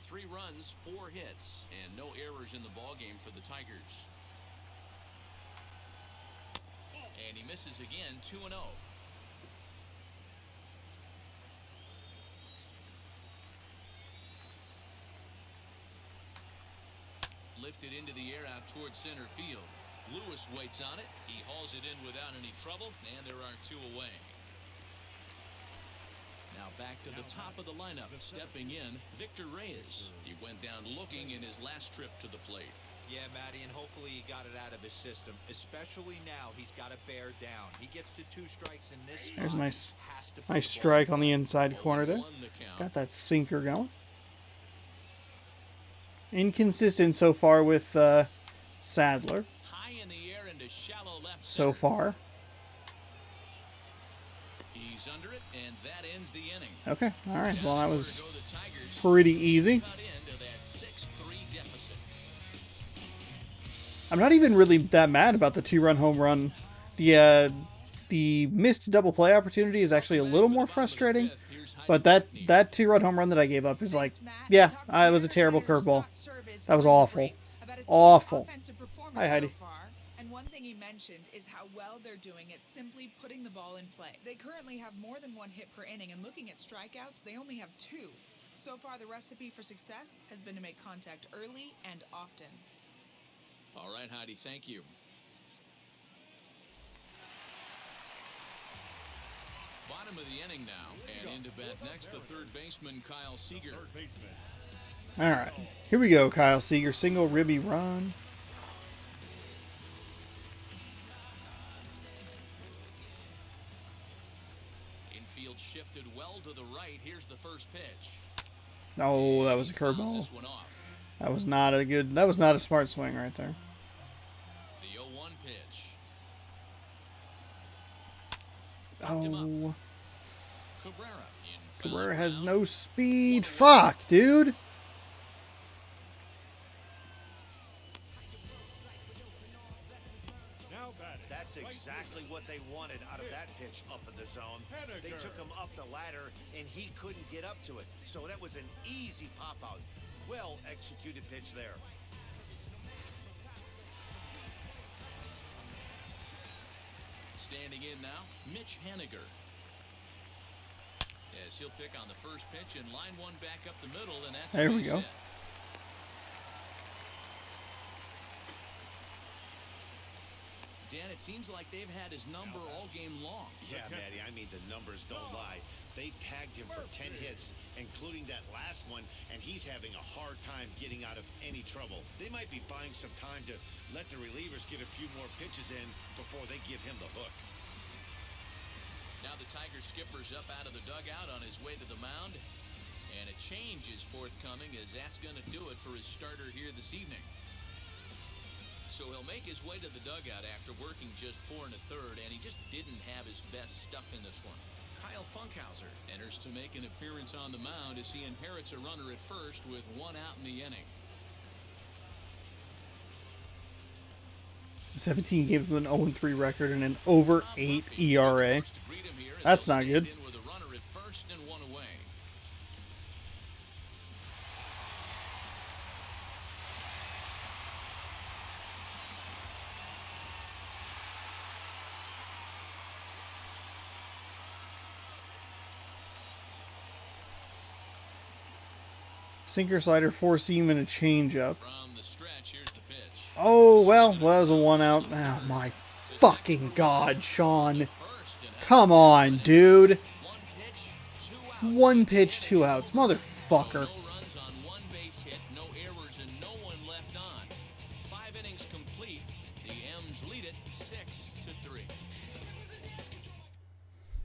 3 runs, 4 hits, and no errors in the ballgame for the Tigers. And he misses again, 2-0. lifted into the air out towards center field. Lewis waits on it. He hauls it in without any trouble, and there are 2 away. Now back to the top of the lineup. Stepping in, Victor Reyes. He went down looking in his last trip to the plate. Yeah, Matty, and hopefully he got it out of his system. Especially now, he's got to bear down. He gets the 2 strikes in this spot. There's a nice Has to put nice the ball strike on the inside corner there. 0-1 the count. Got that sinker going. Inconsistent so far with Sadler. High in the air into shallow left So center. far. He's under it, and that ends the inning. Okay, all right. Well, that Now was go the Tigers. pretty easy. Cut into that 6-3 deficit. I'm not even really that mad about the 2-run home run. The missed double play opportunity is actually a little more frustrating. But that 2-run home run that I gave up is like, yeah, it was a terrible curveball. That was awful. Awful. Hi, Heidi. And one thing he mentioned is how well they're doing at simply putting the ball in play. They currently have more than 1 hit per inning, and looking at strikeouts, they only have 2. So far, the recipe for success has been to make contact early and often. All right, Heidi, thank you. Bottom of the inning now, and into bat next, the third baseman, Kyle Seager. Third baseman. All right. Here we go, Kyle Seager. Single ribby run. Infield shifted well to the right. Here's the first pitch. Oh, that was a He fouls curveball. this one off. That was not a good. That was not a smart swing right there. The 0-1 pitch. Oh, Cabrera in foul Cabrera has ground. no speed. Fuck, dude. Now batting. That's exactly what they wanted out of that pitch up in the zone. They took him up the ladder, and he couldn't get up to it. So that was an easy pop-out. Well executed pitch there. Standing in now, Mitch Haniger. Yes, he'll pick on the first pitch and line one back up the middle, and that's There a we base go. hit. Dan, it seems like they've had his number all game long. Yeah, Matty, I mean, the numbers don't lie. They've tagged him for 10 hits, including that last one, and he's having a hard time getting out of any trouble. They might be buying some time to let the relievers get a few more pitches in before they give him the hook. Now the Tigers skipper's up out of the dugout on his way to the mound, and a change is forthcoming, as that's going to do it for his starter here this evening. So he'll make his way to the dugout after working just 4 1/3, and he just didn't have his best stuff in this one. Kyle Funkhauser enters to make an appearance on the mound as he inherits a runner at first with 1 out in the inning. 17 gave him an 0-3 record and an over 8 ERA. That's not good. In with a runner at first and 1 away. Sinker, slider, 4-seam, and a changeup. From the stretch, here's the pitch. Oh, well, that was a 1 out. Oh, my fucking God, Sean. Come on, dude. 1 pitch, 2 outs. Motherfucker. No runs on 1 base hit, no errors, and no one left on. 5 innings complete. The M's lead it 6-3.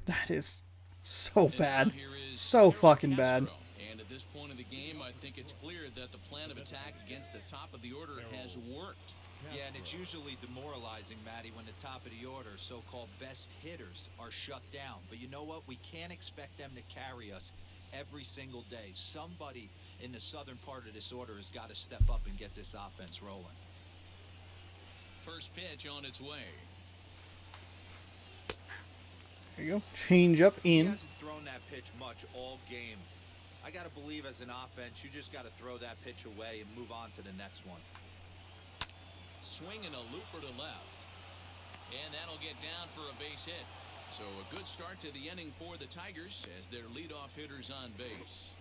That is so And bad. now here is So Eric fucking bad. Castro. And at this point of the game, I think it's clear that the plan of attack against the top of the order has worked. Yeah, and it's usually demoralizing, Matty, when the top of the order, so-called best hitters, are shut down. But you know what? We can't expect them to carry us every single day. Somebody in the southern part of this order has got to step up and get this offense rolling. First pitch on its way. There you go. Changeup He in. hasn't thrown that pitch much all game. I got to believe as an offense, you just got to throw that pitch away and move on to the next one. Swing and a looper to left. And that'll get down for a base hit. So a good start to the inning for the Tigers as their leadoff hitter's on base.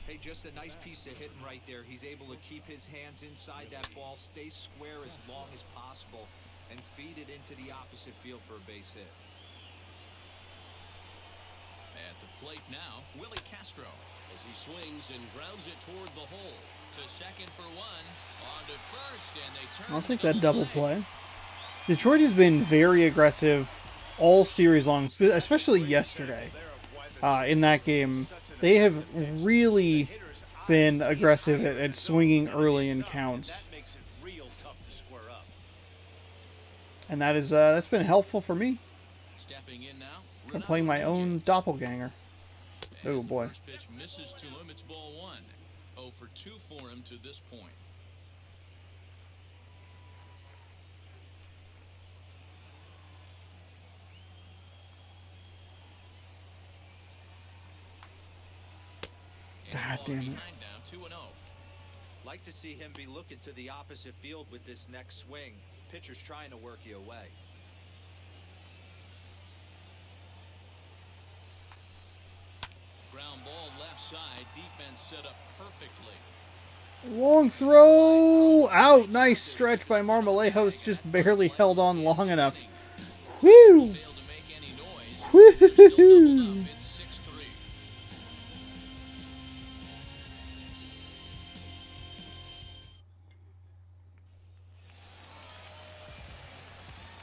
Hey, just a nice piece of hitting right there. He's able to keep his hands inside that ball, stay square as long as possible, and feed it into the opposite field for a base hit. At the plate now, Willie Castro, as he swings and grounds it toward the hole. To second for one, on to first, and they turn. I'll take that double play. Detroit has been very aggressive all series long, especially yesterday. In that game, they have really been aggressive at swinging early in counts, and that's been helpful for me. Stepping in now, I'm playing my own doppelganger. Oh as the boy. first pitch misses to him, it's ball one. 0 for 2 for him to this point. God damn it. Behind now, 2-0. Like to see him be looking to the opposite field with this next swing. Pitcher's trying to work you away. Ground ball left side, defense set up perfectly. Long throw out. Nice stretch by Marmolejos. Just barely held on long enough. Woo! Failed to make any noise. Still doubled Woo! up. It's 6-3.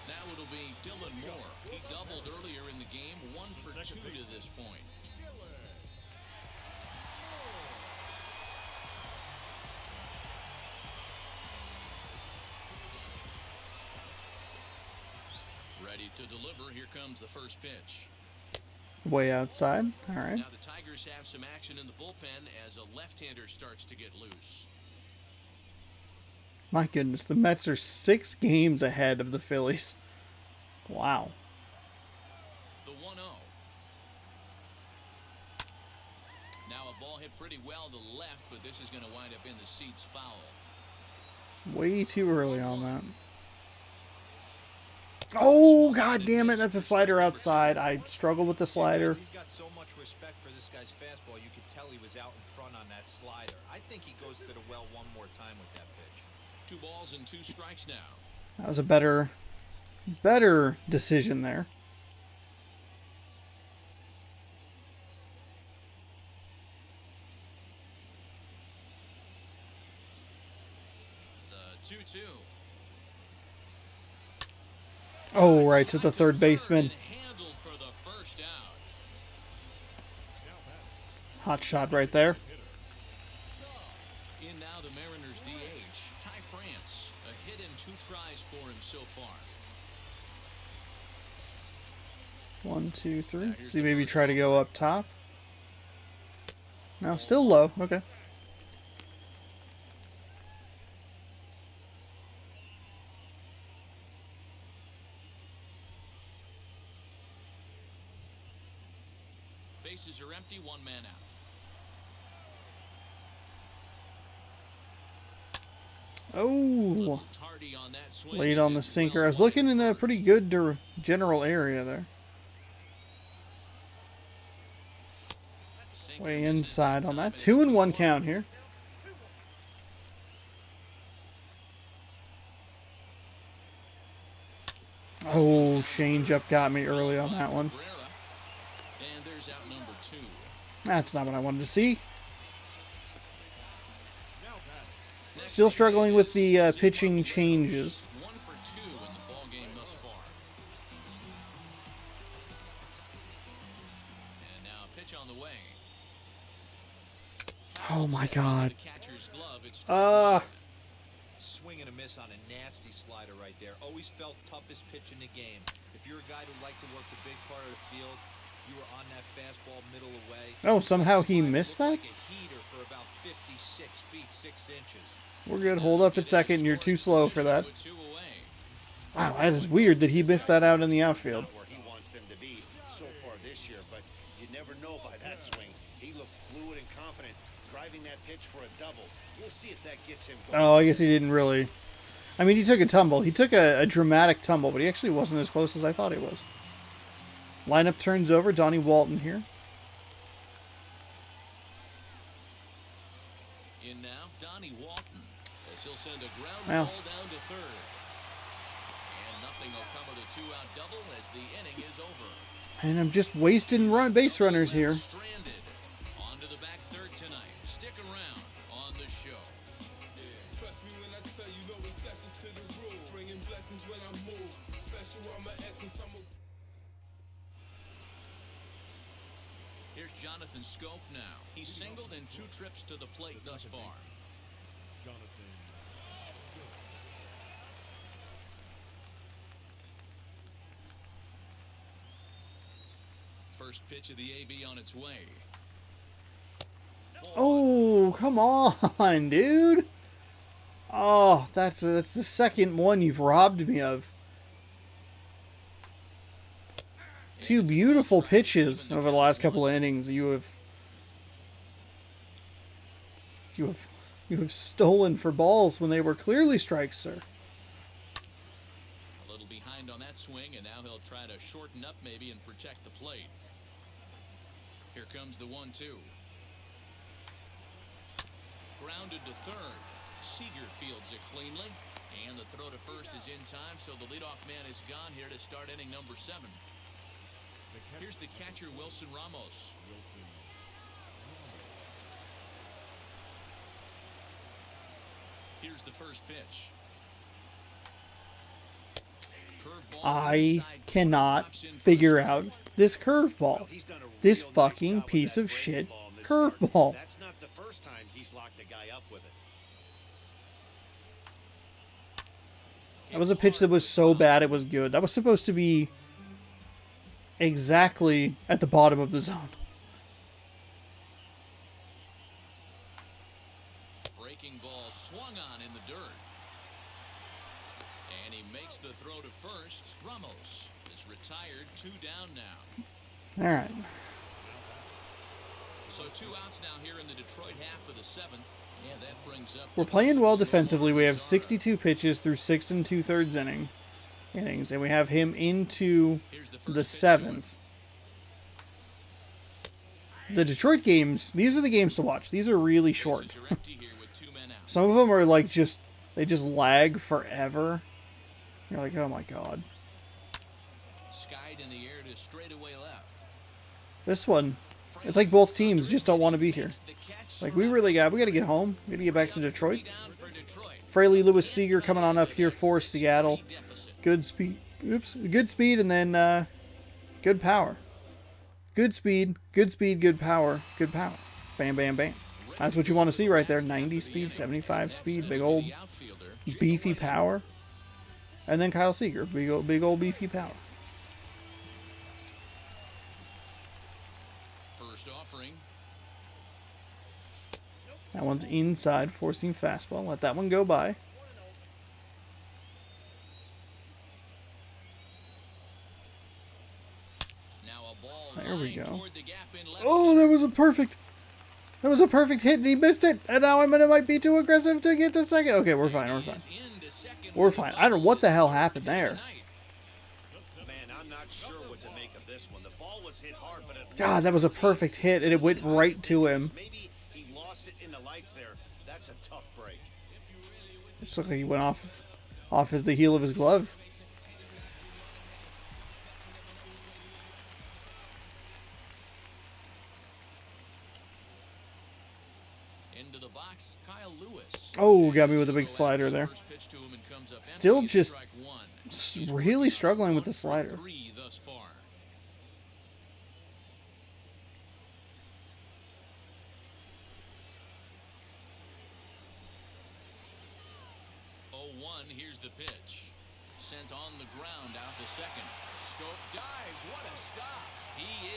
Now it'll be Dylan Moore. He doubled earlier in the game, 1 for 2 to this point. Ready to deliver. Here comes the first pitch. Way outside. All right. Now the Tigers have some action in the bullpen as a left-hander starts to get loose. My goodness, the Mets are 6 games ahead of the Phillies. Wow. The 1-0. Now a ball hit pretty well to the left, but this is going to wind up in the seats foul. Way too early on that. Oh, god damn it. That's a slider outside. I struggled with the slider. He's got so much respect for this guy's fastball, you could tell he was out in front on that slider. I think he goes to the well one more time with that pitch. 2 balls and 2 strikes now. That was a better decision there. The 2-2. Oh, right to the third baseman. Handled for the first out. Hot shot right there. In now the Mariners DH, Ty France. A hit and 2 tries for him so far. 1, 2, 3. See, maybe try to go up top. No, still low. Okay. Bases are empty, 1 man out. Oh, Tardy on that swing. late on the sinker. I was looking in a pretty good general area there. Way inside on that. 2-1 count here. Oh, changeup got me early on that one. And there's out number 2. That's not what I wanted to see. Still struggling with the pitching changes. 1 for 2 in the ball game thus far. And now a pitch on the way. Oh my god. The catcher's glove. It's Swing and a miss on a nasty slider right there. Always felt toughest pitch in the game. If you're a guy who liked to work the big part of the field, you were on that fastball middle away. Oh, somehow he Slider missed looked that? like a heater for about 56 feet 6 inches. We're good. Hold up at second. You're too slow for that. Put 2 away. Wow, that is weird that he missed that out in the outfield. Not where he wants them to be so far this year, but you never know by that swing. He looked fluid and confident, driving that pitch for a double. We'll see if that gets him going. Oh, I guess he didn't really. I mean, he took a tumble. He took a dramatic tumble, but he actually wasn't as close as I thought he was. Lineup turns over. Donnie Walton here. send a ground Well. ball down to third. And nothing will come of the two-out double as the inning is over. And I'm just wasting base runners here. Stranded. On to the back third tonight. Stick around on the show. Trust me when I tell you, no exceptions to the rule. Bringing blessings when I move. Special on my essence, I'm a... Here's Jonathan Scope now. He's singled in 2 trips to the plate thus far. Jonathan. First pitch of the AB on its way. Oh, come on, dude. Oh, that's the second one you've robbed me of. 2 beautiful pitches over the last couple of innings. You have stolen for balls when they were clearly strikes, sir. A little behind on that swing, and now he'll try to shorten up maybe and protect the plate. Here comes the 1-2. Grounded to third. Seager fields it cleanly. And the throw to first is in time, so the leadoff man is gone here to start inning number 7. Here's the catcher, Wilson Ramos. Here's the first pitch. Curveball I inside, cannot drops in for the figure strike. out this curveball. Well, he's done a This real nice fucking job with piece that of shit breaking ball in this start. curveball. That's not the first time he's locked a guy up with it. That was a pitch that was so bad it was good. That was supposed to be exactly at the bottom of the zone. Breaking ball swung on in the dirt. And he makes the throw to first. Ramos is retired, 2 down now. All right. So 2 outs now here in the Detroit half of the 7th. And that brings up We're playing well defensively. We have 62 pitches through 6 2/3 innings, and we have him into the 7th. The Detroit games, these are the games to watch. These are really short. Bases are empty here with 2 men out. Some of them are like they just lag forever. You're like, oh my god. Skied in the air to straightaway left. This one, it's like both teams just don't want to be here. The catch Like we got to get home. We got to get back to Detroit. down for Detroit. Fraley, Lewis, Seager coming on up here for Seattle. Deficit. Good speed. Oops. Good speed and then good power. Good speed, good power, good power. Bam, bam, bam. That's what you want to see right there. 90 speed, 75 speed, big old The outfielder, beefy power. And then Kyle Seager, big old beefy power. first offering. That one's inside, forcing fastball. Let that one go by. Now a ball There we lined go. toward the gap in left Oh, center. that was a perfect hit, and he missed it. And now it might be too aggressive to get to second. Okay, we're fine. We're fine. Is into second We're with a fine. I don't know what the hell happened there. tonight. Man, I'm not sure what to make of this one. The ball was hit hard, but it God, that was a perfect hit, and it went right to him. Maybe he lost it in the lights there. That's a tough break. It just looked like he went off the heel of his glove. Into the box, Kyle Lewis. Oh, got me with a big slider there. First pitch to him and comes up Still empty, just strike one. really struggling with the slider. 3 thus far. Oh, 1, here's the pitch. Sent on the ground out to second. Scope dives. What a stop. He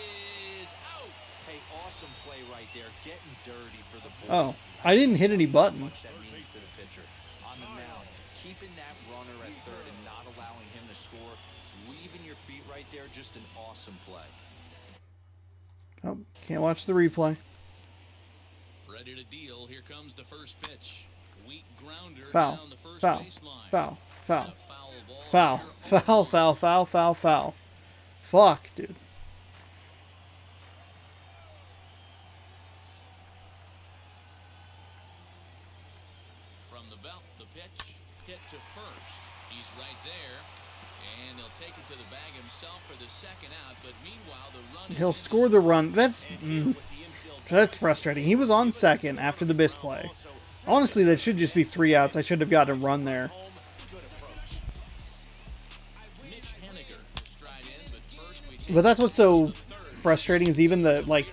is out. Hey, awesome play right there. Getting dirty for the boys. Oh, I didn't hit any How button. much that means to the pitcher. On the mound, keeping that runner at third and not allowing him to score, leaving your feet right there, just an awesome play. Oh, can't watch the replay. Ready to deal. Here comes the first pitch. Weak grounder Foul, down the first foul, baseline. foul, foul, And a foul ball foul, here. foul, foul, foul, foul, foul. Fuck, dude. From the belt, the pitch. take it to the bag himself for the second out, but meanwhile the run He'll score the run. That's frustrating. He was on second after the BIS play. Honestly, that should just be 3 outs. I should have gotten a run there. But that's what's so frustrating is even the, like,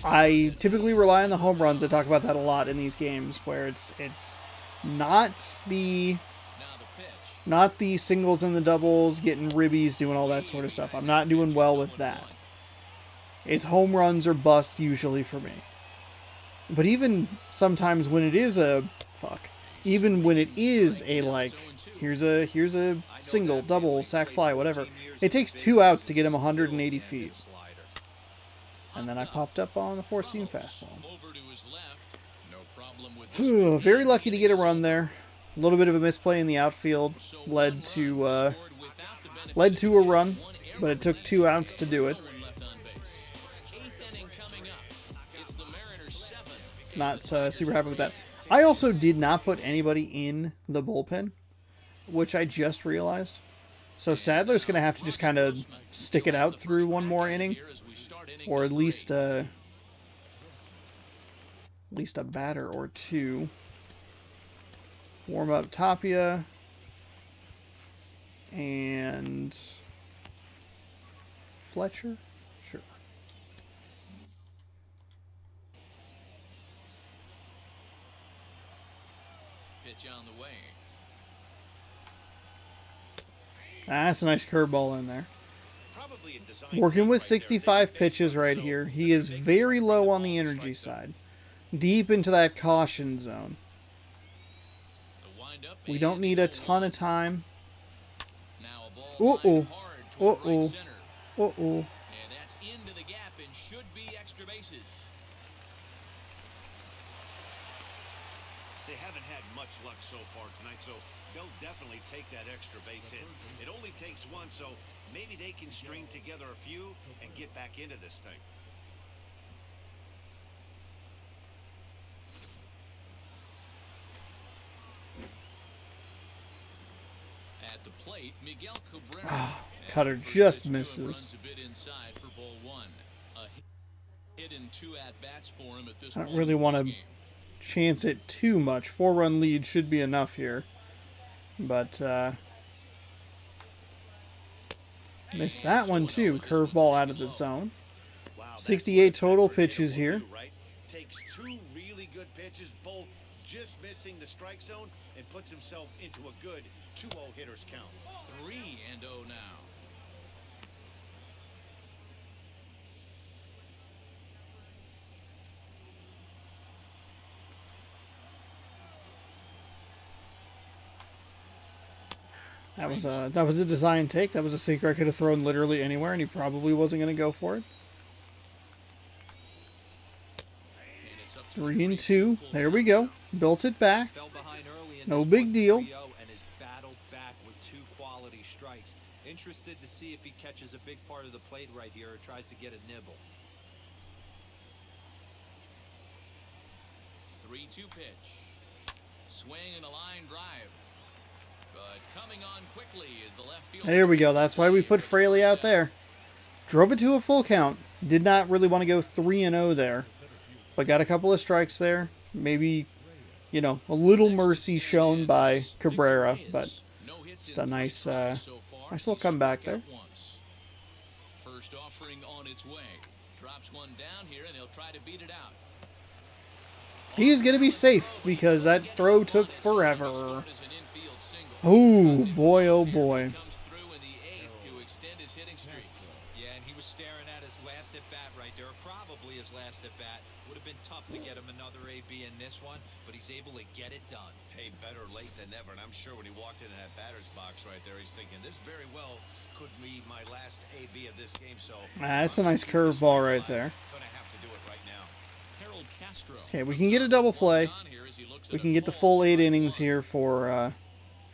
I typically rely on the home runs. I talk about that a lot in these games where it's not the singles and the doubles, getting ribbies, doing all that sort of stuff. I'm not doing well with that. It's home runs or busts usually for me. But even sometimes when it is even when it is a, like, here's a single, double, sac fly, whatever, it takes 2 outs to get him 180 feet. And then I popped up on the 4-seam fastball. Very lucky to get a run there. A little bit of a misplay in the outfield led to a run, but it took 2 outs to do it. Not super happy with that. I also did not put anybody in the bullpen, which I just realized. So Sadler's going to have to just kind of stick it out through one more inning, or at least a batter or two. Warm up Tapia and Fletcher. Sure. Pitch on the way. That's a nice curveball in there. Working with 65 pitches right here. He is very low on the energy side. Deep into that caution zone. We don't need a ton of time. Uh-oh. Uh-oh. Uh-oh. And that's into the gap and should be extra bases. They haven't had much luck so far tonight, so they'll definitely take that extra base hit. It only takes one, so maybe they can string together a few and get back into this thing. At the plate, Miguel Cabrera. Cutter just misses. I don't really want to chance it too much. 4-run lead should be enough here. But, missed that one too. Curveball out of the zone. 68 total pitches here. Takes 2 really good pitches, both just missing the strike zone, and puts himself into a good 2-0 hitters count. 3-0 now. That was a design take. That was a sinker I could have thrown literally anywhere, and he probably wasn't going to go for it. 3-2. There we go. Built it back. No big deal. Interested to see if he catches a big part of the plate right here or tries to get a nibble. 3-2 pitch. Swing and a line drive. But coming on quickly is the left field. There we go. That's why we put Fraley out there. Drove it to a full count. Did not really want to go 3-0 there. But got a couple of strikes there. Maybe, you know, a little mercy shown by Cabrera. But just a nice little comeback there. First offering on its way. Drops one down here and he'll try to beat it out. He's going to be safe because that throw took forever. Oh, boy, oh, boy. Yeah, and he was staring at his last at-bat right there, probably his last at-bat. Would have been tough to get him another AB in this one, but he's able to get it done. Hey, better late than never, and I'm sure when he walked into that batter's box right there, he's thinking, this very well could be my last AB of this game, so... That's a nice curveball right there. Gonna have to do it right now. Okay, we can get a double play. We can get the full 8 innings here for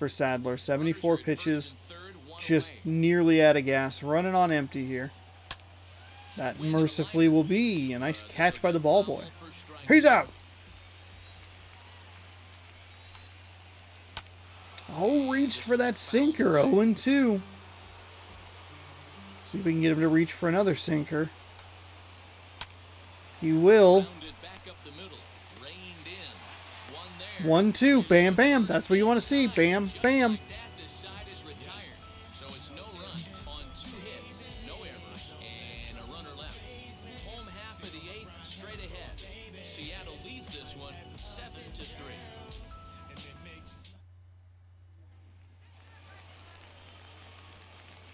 Sadler. 74 pitches, just nearly out of gas, running on empty here. That mercifully will be a nice catch by the ball boy. He's out. Oh, reached for that sinker. 0-2. See if we can get him to reach for another sinker. He will. Rounded back up the middle. Reined in. One there. 1-2. Bam, bam. That's what you want to see. Bam, Just bam. like that, this side is retired. So it's no run on 2 hits, no errors, and a runner left. Home half of the 8th, straight ahead. Seattle leads this one 7-3.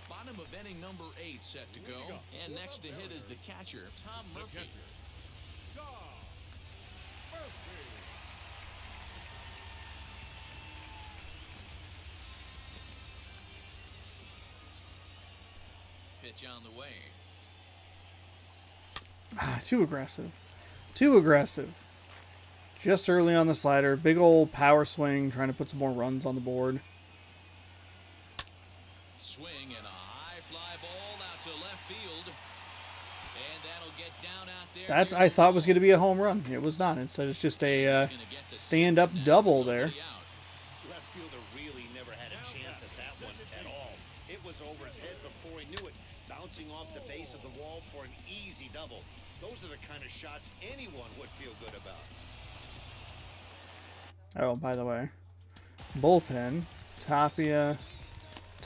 Bottom of inning number 8 set to go, and next to hit is the catcher, Tom Murphy. Pitch on the way. Too aggressive. Too aggressive. Just early on the slider. Big old power swing, trying to put some more runs on the board. Swing and a high fly ball out to left field. And that'll get down out there. That's I thought was going to be a home run. It was not. Instead, it's just a stand-up double there. Left fielder really never had a chance at that one at all. It was over his head before he knew it, bouncing off the base of the wall for an easy double. Those are the kind of shots anyone would feel good about. Oh, by the way, bullpen. Tapia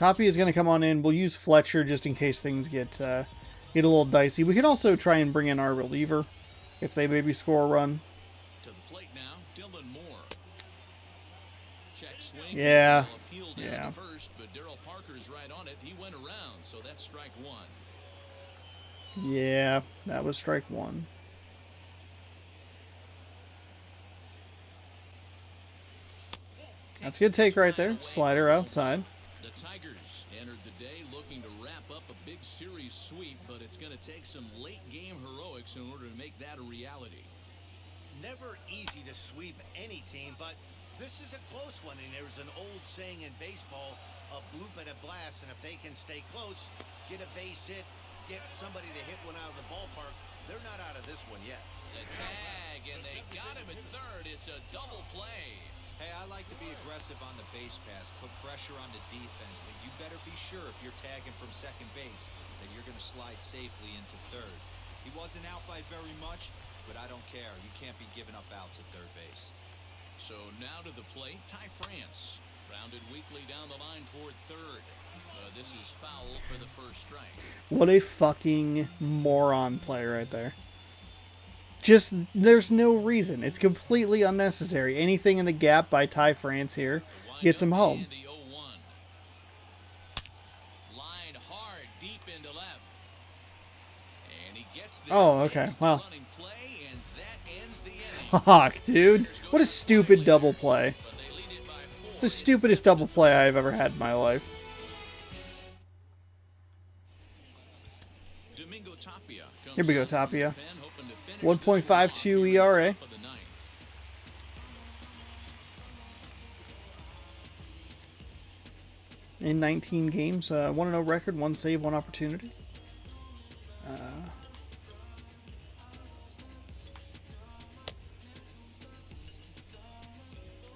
is going to come on in. We'll use Fletcher just in case things get a little dicey. We can also try and bring in our reliever if they maybe score a run. To the plate now, Dylan Moore. Check swing. Yeah. Appeal down Yeah. to first, but Darryl Parker's right on it. He went around, so that's strike 1. Yeah, that was strike 1. That's a good take right there. Slider outside. The Tigers entered the day looking to wrap up a big series sweep, but it's going to take some late game heroics in order to make that a reality. Never easy to sweep any team, but this is a close one, and there's an old saying in baseball, a bloop and a blast, and if they can stay close, get a base hit, get somebody to hit one out of the ballpark, they're not out of this one yet. The tag, and they got him at third. It's a double play. Hey, I like to be aggressive on the base pass, put pressure on the defense, but you better be sure if you're tagging from second base that you're going to slide safely into third. He wasn't out by very much, but I don't care. You can't be giving up outs at third base. So now to the plate, Ty France. Rounded weakly down the line toward third. This is foul for the first strike. What a fucking moron play right there. Just, there's no reason. It's completely unnecessary. Anything in the gap by Ty France here gets him home. The 0-1. Line hard, deep into left. And he gets there. Oh, okay. Well. Running play, and that ends the inning. Fuck, dude. What a stupid double play. But they lead it by 4. The stupidest double play I've ever had in my life. Domingo Tapia comes Here we go, out from the Tapia. pen, hoping to finish 1.52 this one off here at the ERA. top of the ninth. In 19 games, 1-0 record, 1 save, 1 opportunity.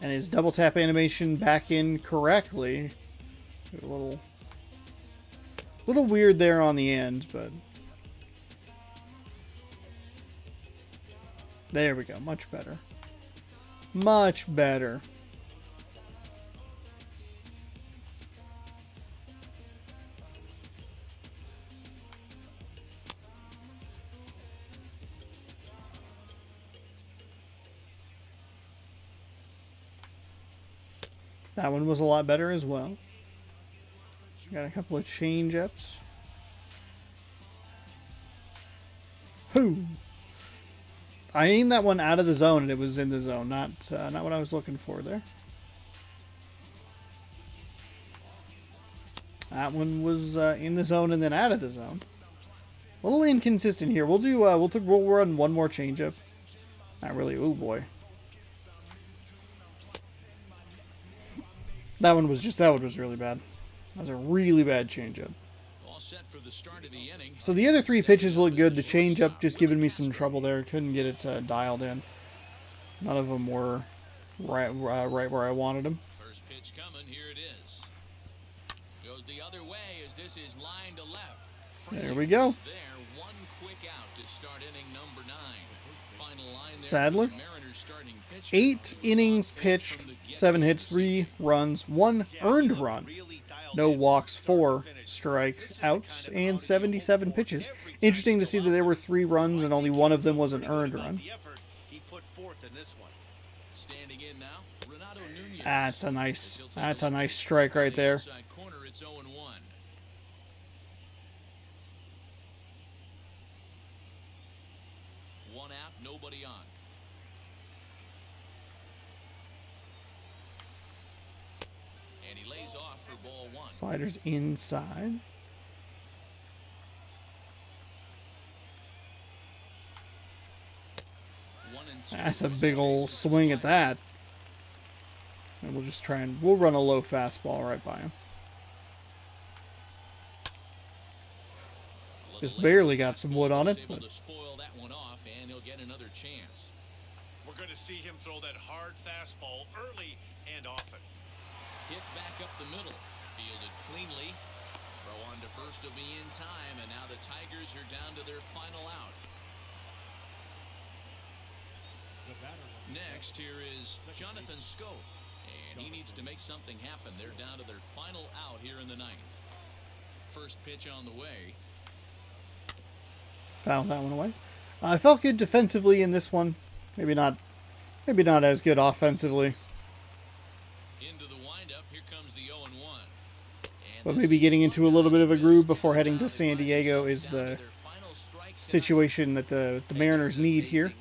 And his double tap animation back in correctly. A little weird there on the end, but there we go. Much better. Much better. That one was a lot better as well. Got a couple of change-ups. Boom. I aimed that one out of the zone and it was in the zone. Not what I was looking for there. That one was in the zone and then out of the zone. A little inconsistent here. We'll run one more changeup. Not really. Oh boy. That one was really bad. That was a really bad changeup. All set for the start of the inning. So the other 3 pitches look good. The changeup just giving me some trouble there. Couldn't get it dialed in. None of them were right where I wanted them. First pitch coming, here it is. Goes the other way as this is line to left. There we go. There, one quick out to start inning number 9. Final line there Sadler. for the Mariners starting pitcher. 8 innings pitched, 7 hits, 3 runs, 1 earned run. No walks, 4 strikeouts, and 77 pitches. Interesting to see that there were 3 runs and only one of them was an earned run. Standing in now, Renato Nunez. That's a nice strike right there. Inside corner, it's 0-1. One out, nobody on. And he lays off for ball 1. Sliders inside. That's a big old swing at that. And we'll just we'll run a low fastball right by him. Just barely got some wood on it. Able to spoil that one off, and he'll get another chance. We're going to see him throw that hard fastball early and often. Hit back up the middle, fielded cleanly. Throw on to first will be in time, and now the Tigers are down to their final out. Next, here is Jonathan Scope, and he needs to make something happen. They're down to their final out here in the 9th. First pitch on the way. Found that one away. I felt good defensively in this one. Maybe not as good offensively. Into the windup, here comes the 0-1. But maybe getting into a little bit of a groove before heading to San Diego is the situation that the Mariners need here.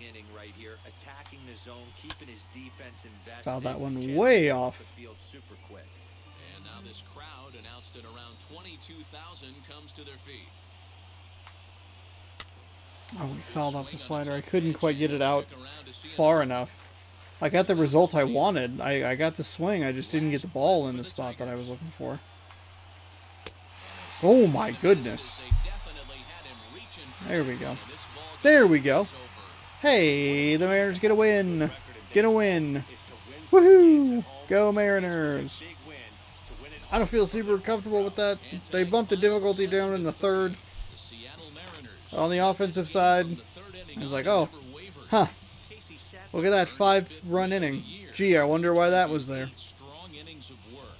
Fouled that one way off. And now this crowd, announced at around 22,000, comes to their feet. Oh, we fouled off the slider. I couldn't quite get it out far enough. I got the result I wanted. I got the swing. I just didn't get the ball in the spot that I was looking for. Oh my goodness. There we go. There we go. Hey, the Mariners get a win. Get a win. Woohoo! Go Mariners. I don't feel super comfortable with that. They bumped the difficulty down in the 3rd. On the offensive side, I was like, oh, huh. Look at that 5-run inning. Gee, I wonder why that was there. Strong innings of work.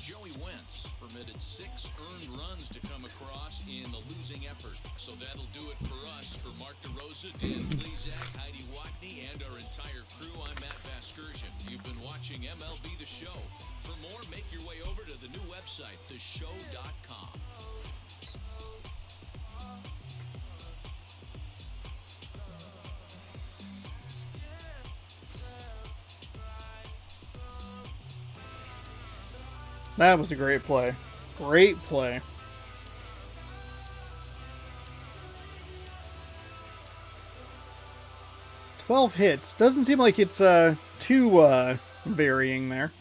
Joey Wentz permitted 6 earned runs to come across in the losing effort. So that'll do it for us. For Mark DeRosa, Dan Plezak, Heidi Watney, and our entire crew, I'm Matt Vasgersian. You've been watching MLB The Show. For more, make your way over to the new website, theshow.com. That was a great play. Great play. "12 hits. Doesn't seem like it's too varying there.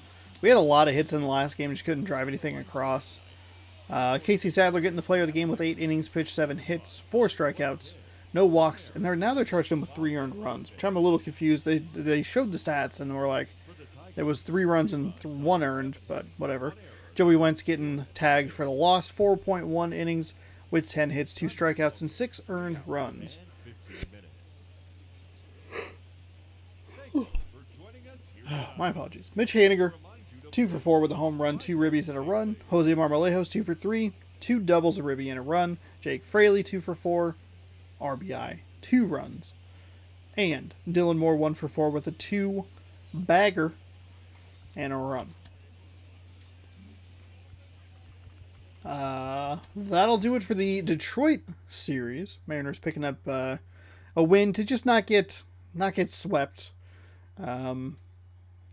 We had a lot of hits in the last game, just couldn't drive anything across. Casey Sadler getting the player of the game with 8 innings pitched, 7 hits, 4 strikeouts, no walks, and now they're charged him with 3 earned runs, which I'm a little confused. They showed the stats and were like, there was 3 runs and 1 earned, but whatever. Joey Wentz getting tagged for the loss, 4.1 innings with 10 hits, 2 strikeouts, and 6 earned runs. My apologies. Mitch Haniger, 2 for 4 with a home run, 2 ribbies and a run. Jose Marmolejos, 2 for 3, 2 doubles, a ribby and a run. Jake Fraley, 2 for 4, RBI, 2 runs. And Dylan Moore, 1 for 4 with a 2-bagger and a run. That'll do it for the Detroit series. Mariners picking up a win to just not get swept.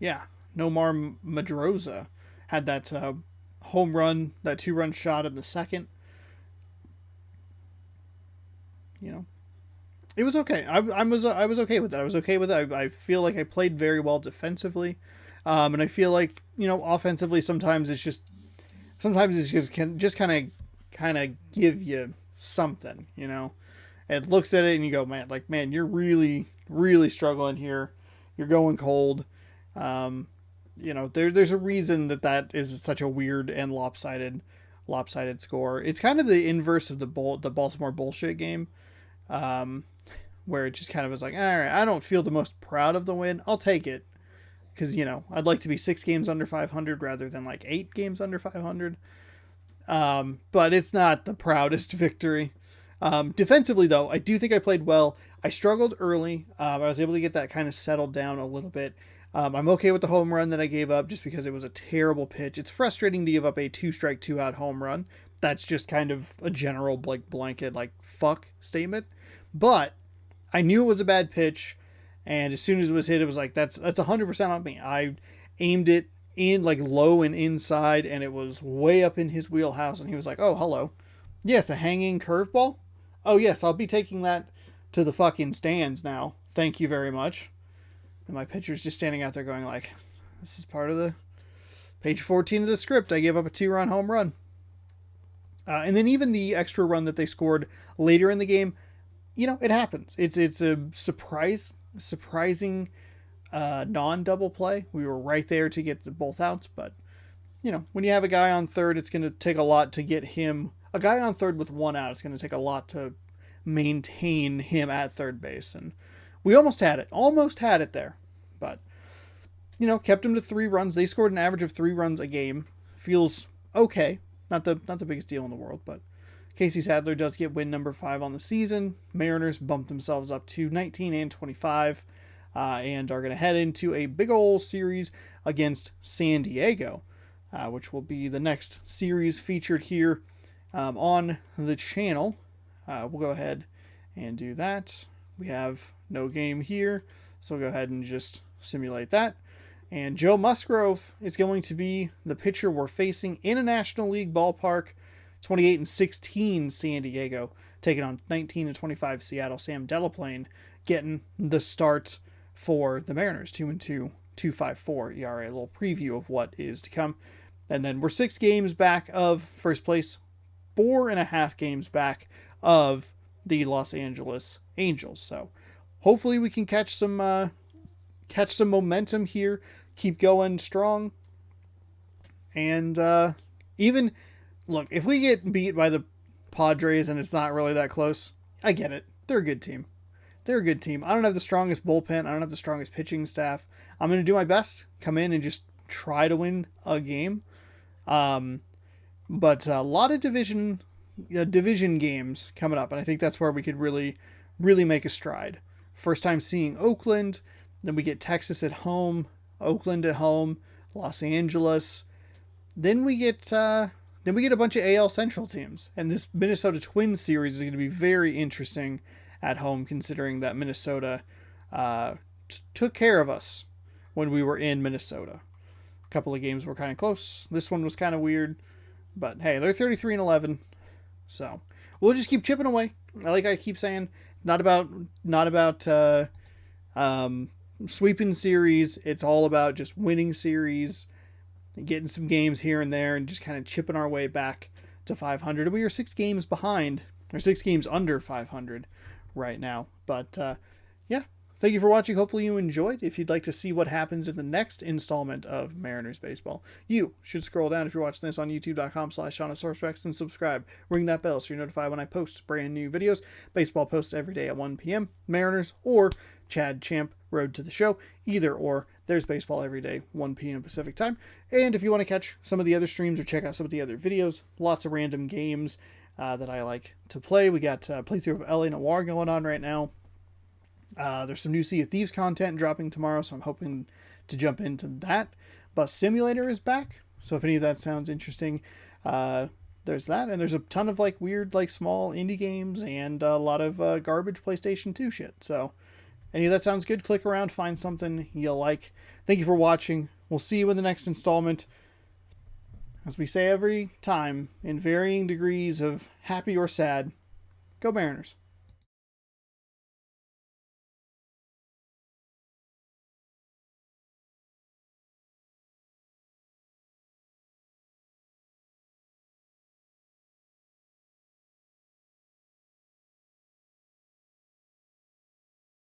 Yeah, Nomar Madroza had that home run, that 2-run shot in the 2nd. You know, it was okay. I was okay with that. I was okay with it. I feel like I played very well defensively, and I feel like, you know, offensively sometimes it's just can kind of give you something. You know, it looks at it and you go, man, you're really struggling here. You're going cold. You know, there's a reason that is such a weird and lopsided lopsided score. It's kind of the inverse of the Baltimore bullshit game, where it just kind of was like, all right, I don't feel the most proud of the win. I'll take it. Because, I'd like to be 6 games under 500 rather than like 8 games under 500. But it's not the proudest victory. Defensively, though, I do think I played well. I struggled early. I was able to get that kind of settled down a little bit. I'm okay with the home run that I gave up just because it was a terrible pitch. It's frustrating to give up a 2-strike, 2-out home run. That's just kind of a general blanket fuck statement. But I knew it was a bad pitch. And as soon as it was hit, it was like, that's 100% on me. I aimed it in low and inside, and it was way up in his wheelhouse. And he was like, oh, hello. Yes, a hanging curveball. Oh, yes, I'll be taking that to the fucking stands now. Thank you very much. And my pitcher's just standing out there going like, this is part of the page 14 of the script. I gave up a 2-run home run. And then even the extra run that they scored later in the game, it happens. It's a surprising non-double play. We were right there to get both outs, but when you have a guy on third, it's going to take a lot to get him. A guy on third with 1 out, it's going to take a lot to maintain him at third base, and we almost had it there, but kept him to 3 runs. They scored an average of 3 runs a game. Feels okay. Not the biggest deal in the world, but Casey Sadler does get win number 5 on the season. Mariners bumped themselves up to 19 and 25, and are going to head into a big old series against San Diego, which will be the next series featured here on the channel. We'll go ahead and do that. We have no game here, so we'll go ahead and just simulate that. And Joe Musgrove is going to be the pitcher we're facing in a National League ballpark. 28-16 San Diego, taking on 19-25 Seattle. Sam Delaplane getting the start for the Mariners. 2-2, 2.54 ERA. A little preview of what is to come. And then we're 6 games back of first place, 4.5 games back of the Los Angeles Angels. So hopefully we can catch some momentum here, keep going strong, and even look, if we get beat by the Padres and it's not really that close, I get it. They're a good team. I don't have the strongest bullpen. I don't have the strongest pitching staff. I'm going to do my best, come in and just try to win a game. But a lot of division games coming up, and I think that's where we could really, really make a stride. First time seeing Oakland, then we get Texas at home, Oakland at home, Los Angeles. Then we get a bunch of AL Central teams, and this Minnesota Twins series is going to be very interesting at home, considering that Minnesota took care of us when we were in Minnesota. A couple of games were kind of close. This one was kind of weird, but hey, they're 33-11, so we'll just keep chipping away. Like I keep saying, not about sweeping series. It's all about just winning series, getting some games here and there, and just kind of chipping our way back to 500. We are 6 games behind, or 6 games under 500 right now. But yeah, thank you for watching. Hopefully you enjoyed. If you'd like to see what happens in the next installment of Mariners Baseball, you should scroll down if you're watching this on youtube.com/SeanSourceRex and subscribe. Ring that bell so you're notified when I post brand new videos. Baseball posts every day at 1 p.m. Mariners or Chad Champ Road to the Show. Either or, there's baseball every day, 1 p.m. Pacific time. And if you want to catch some of the other streams or check out some of the other videos, lots of random games that I like to play. We got playthrough of LA Noire going on right now. There's some new Sea of Thieves content dropping tomorrow, so I'm hoping to jump into that. Bus Simulator is back, so if any of that sounds interesting, there's that. And there's a ton of weird small indie games and a lot of garbage PlayStation 2 shit. So any of that sounds good, click around, find something you like. Thank you for watching. We'll see you in the next installment. As we say every time, in varying degrees of happy or sad, go Mariners.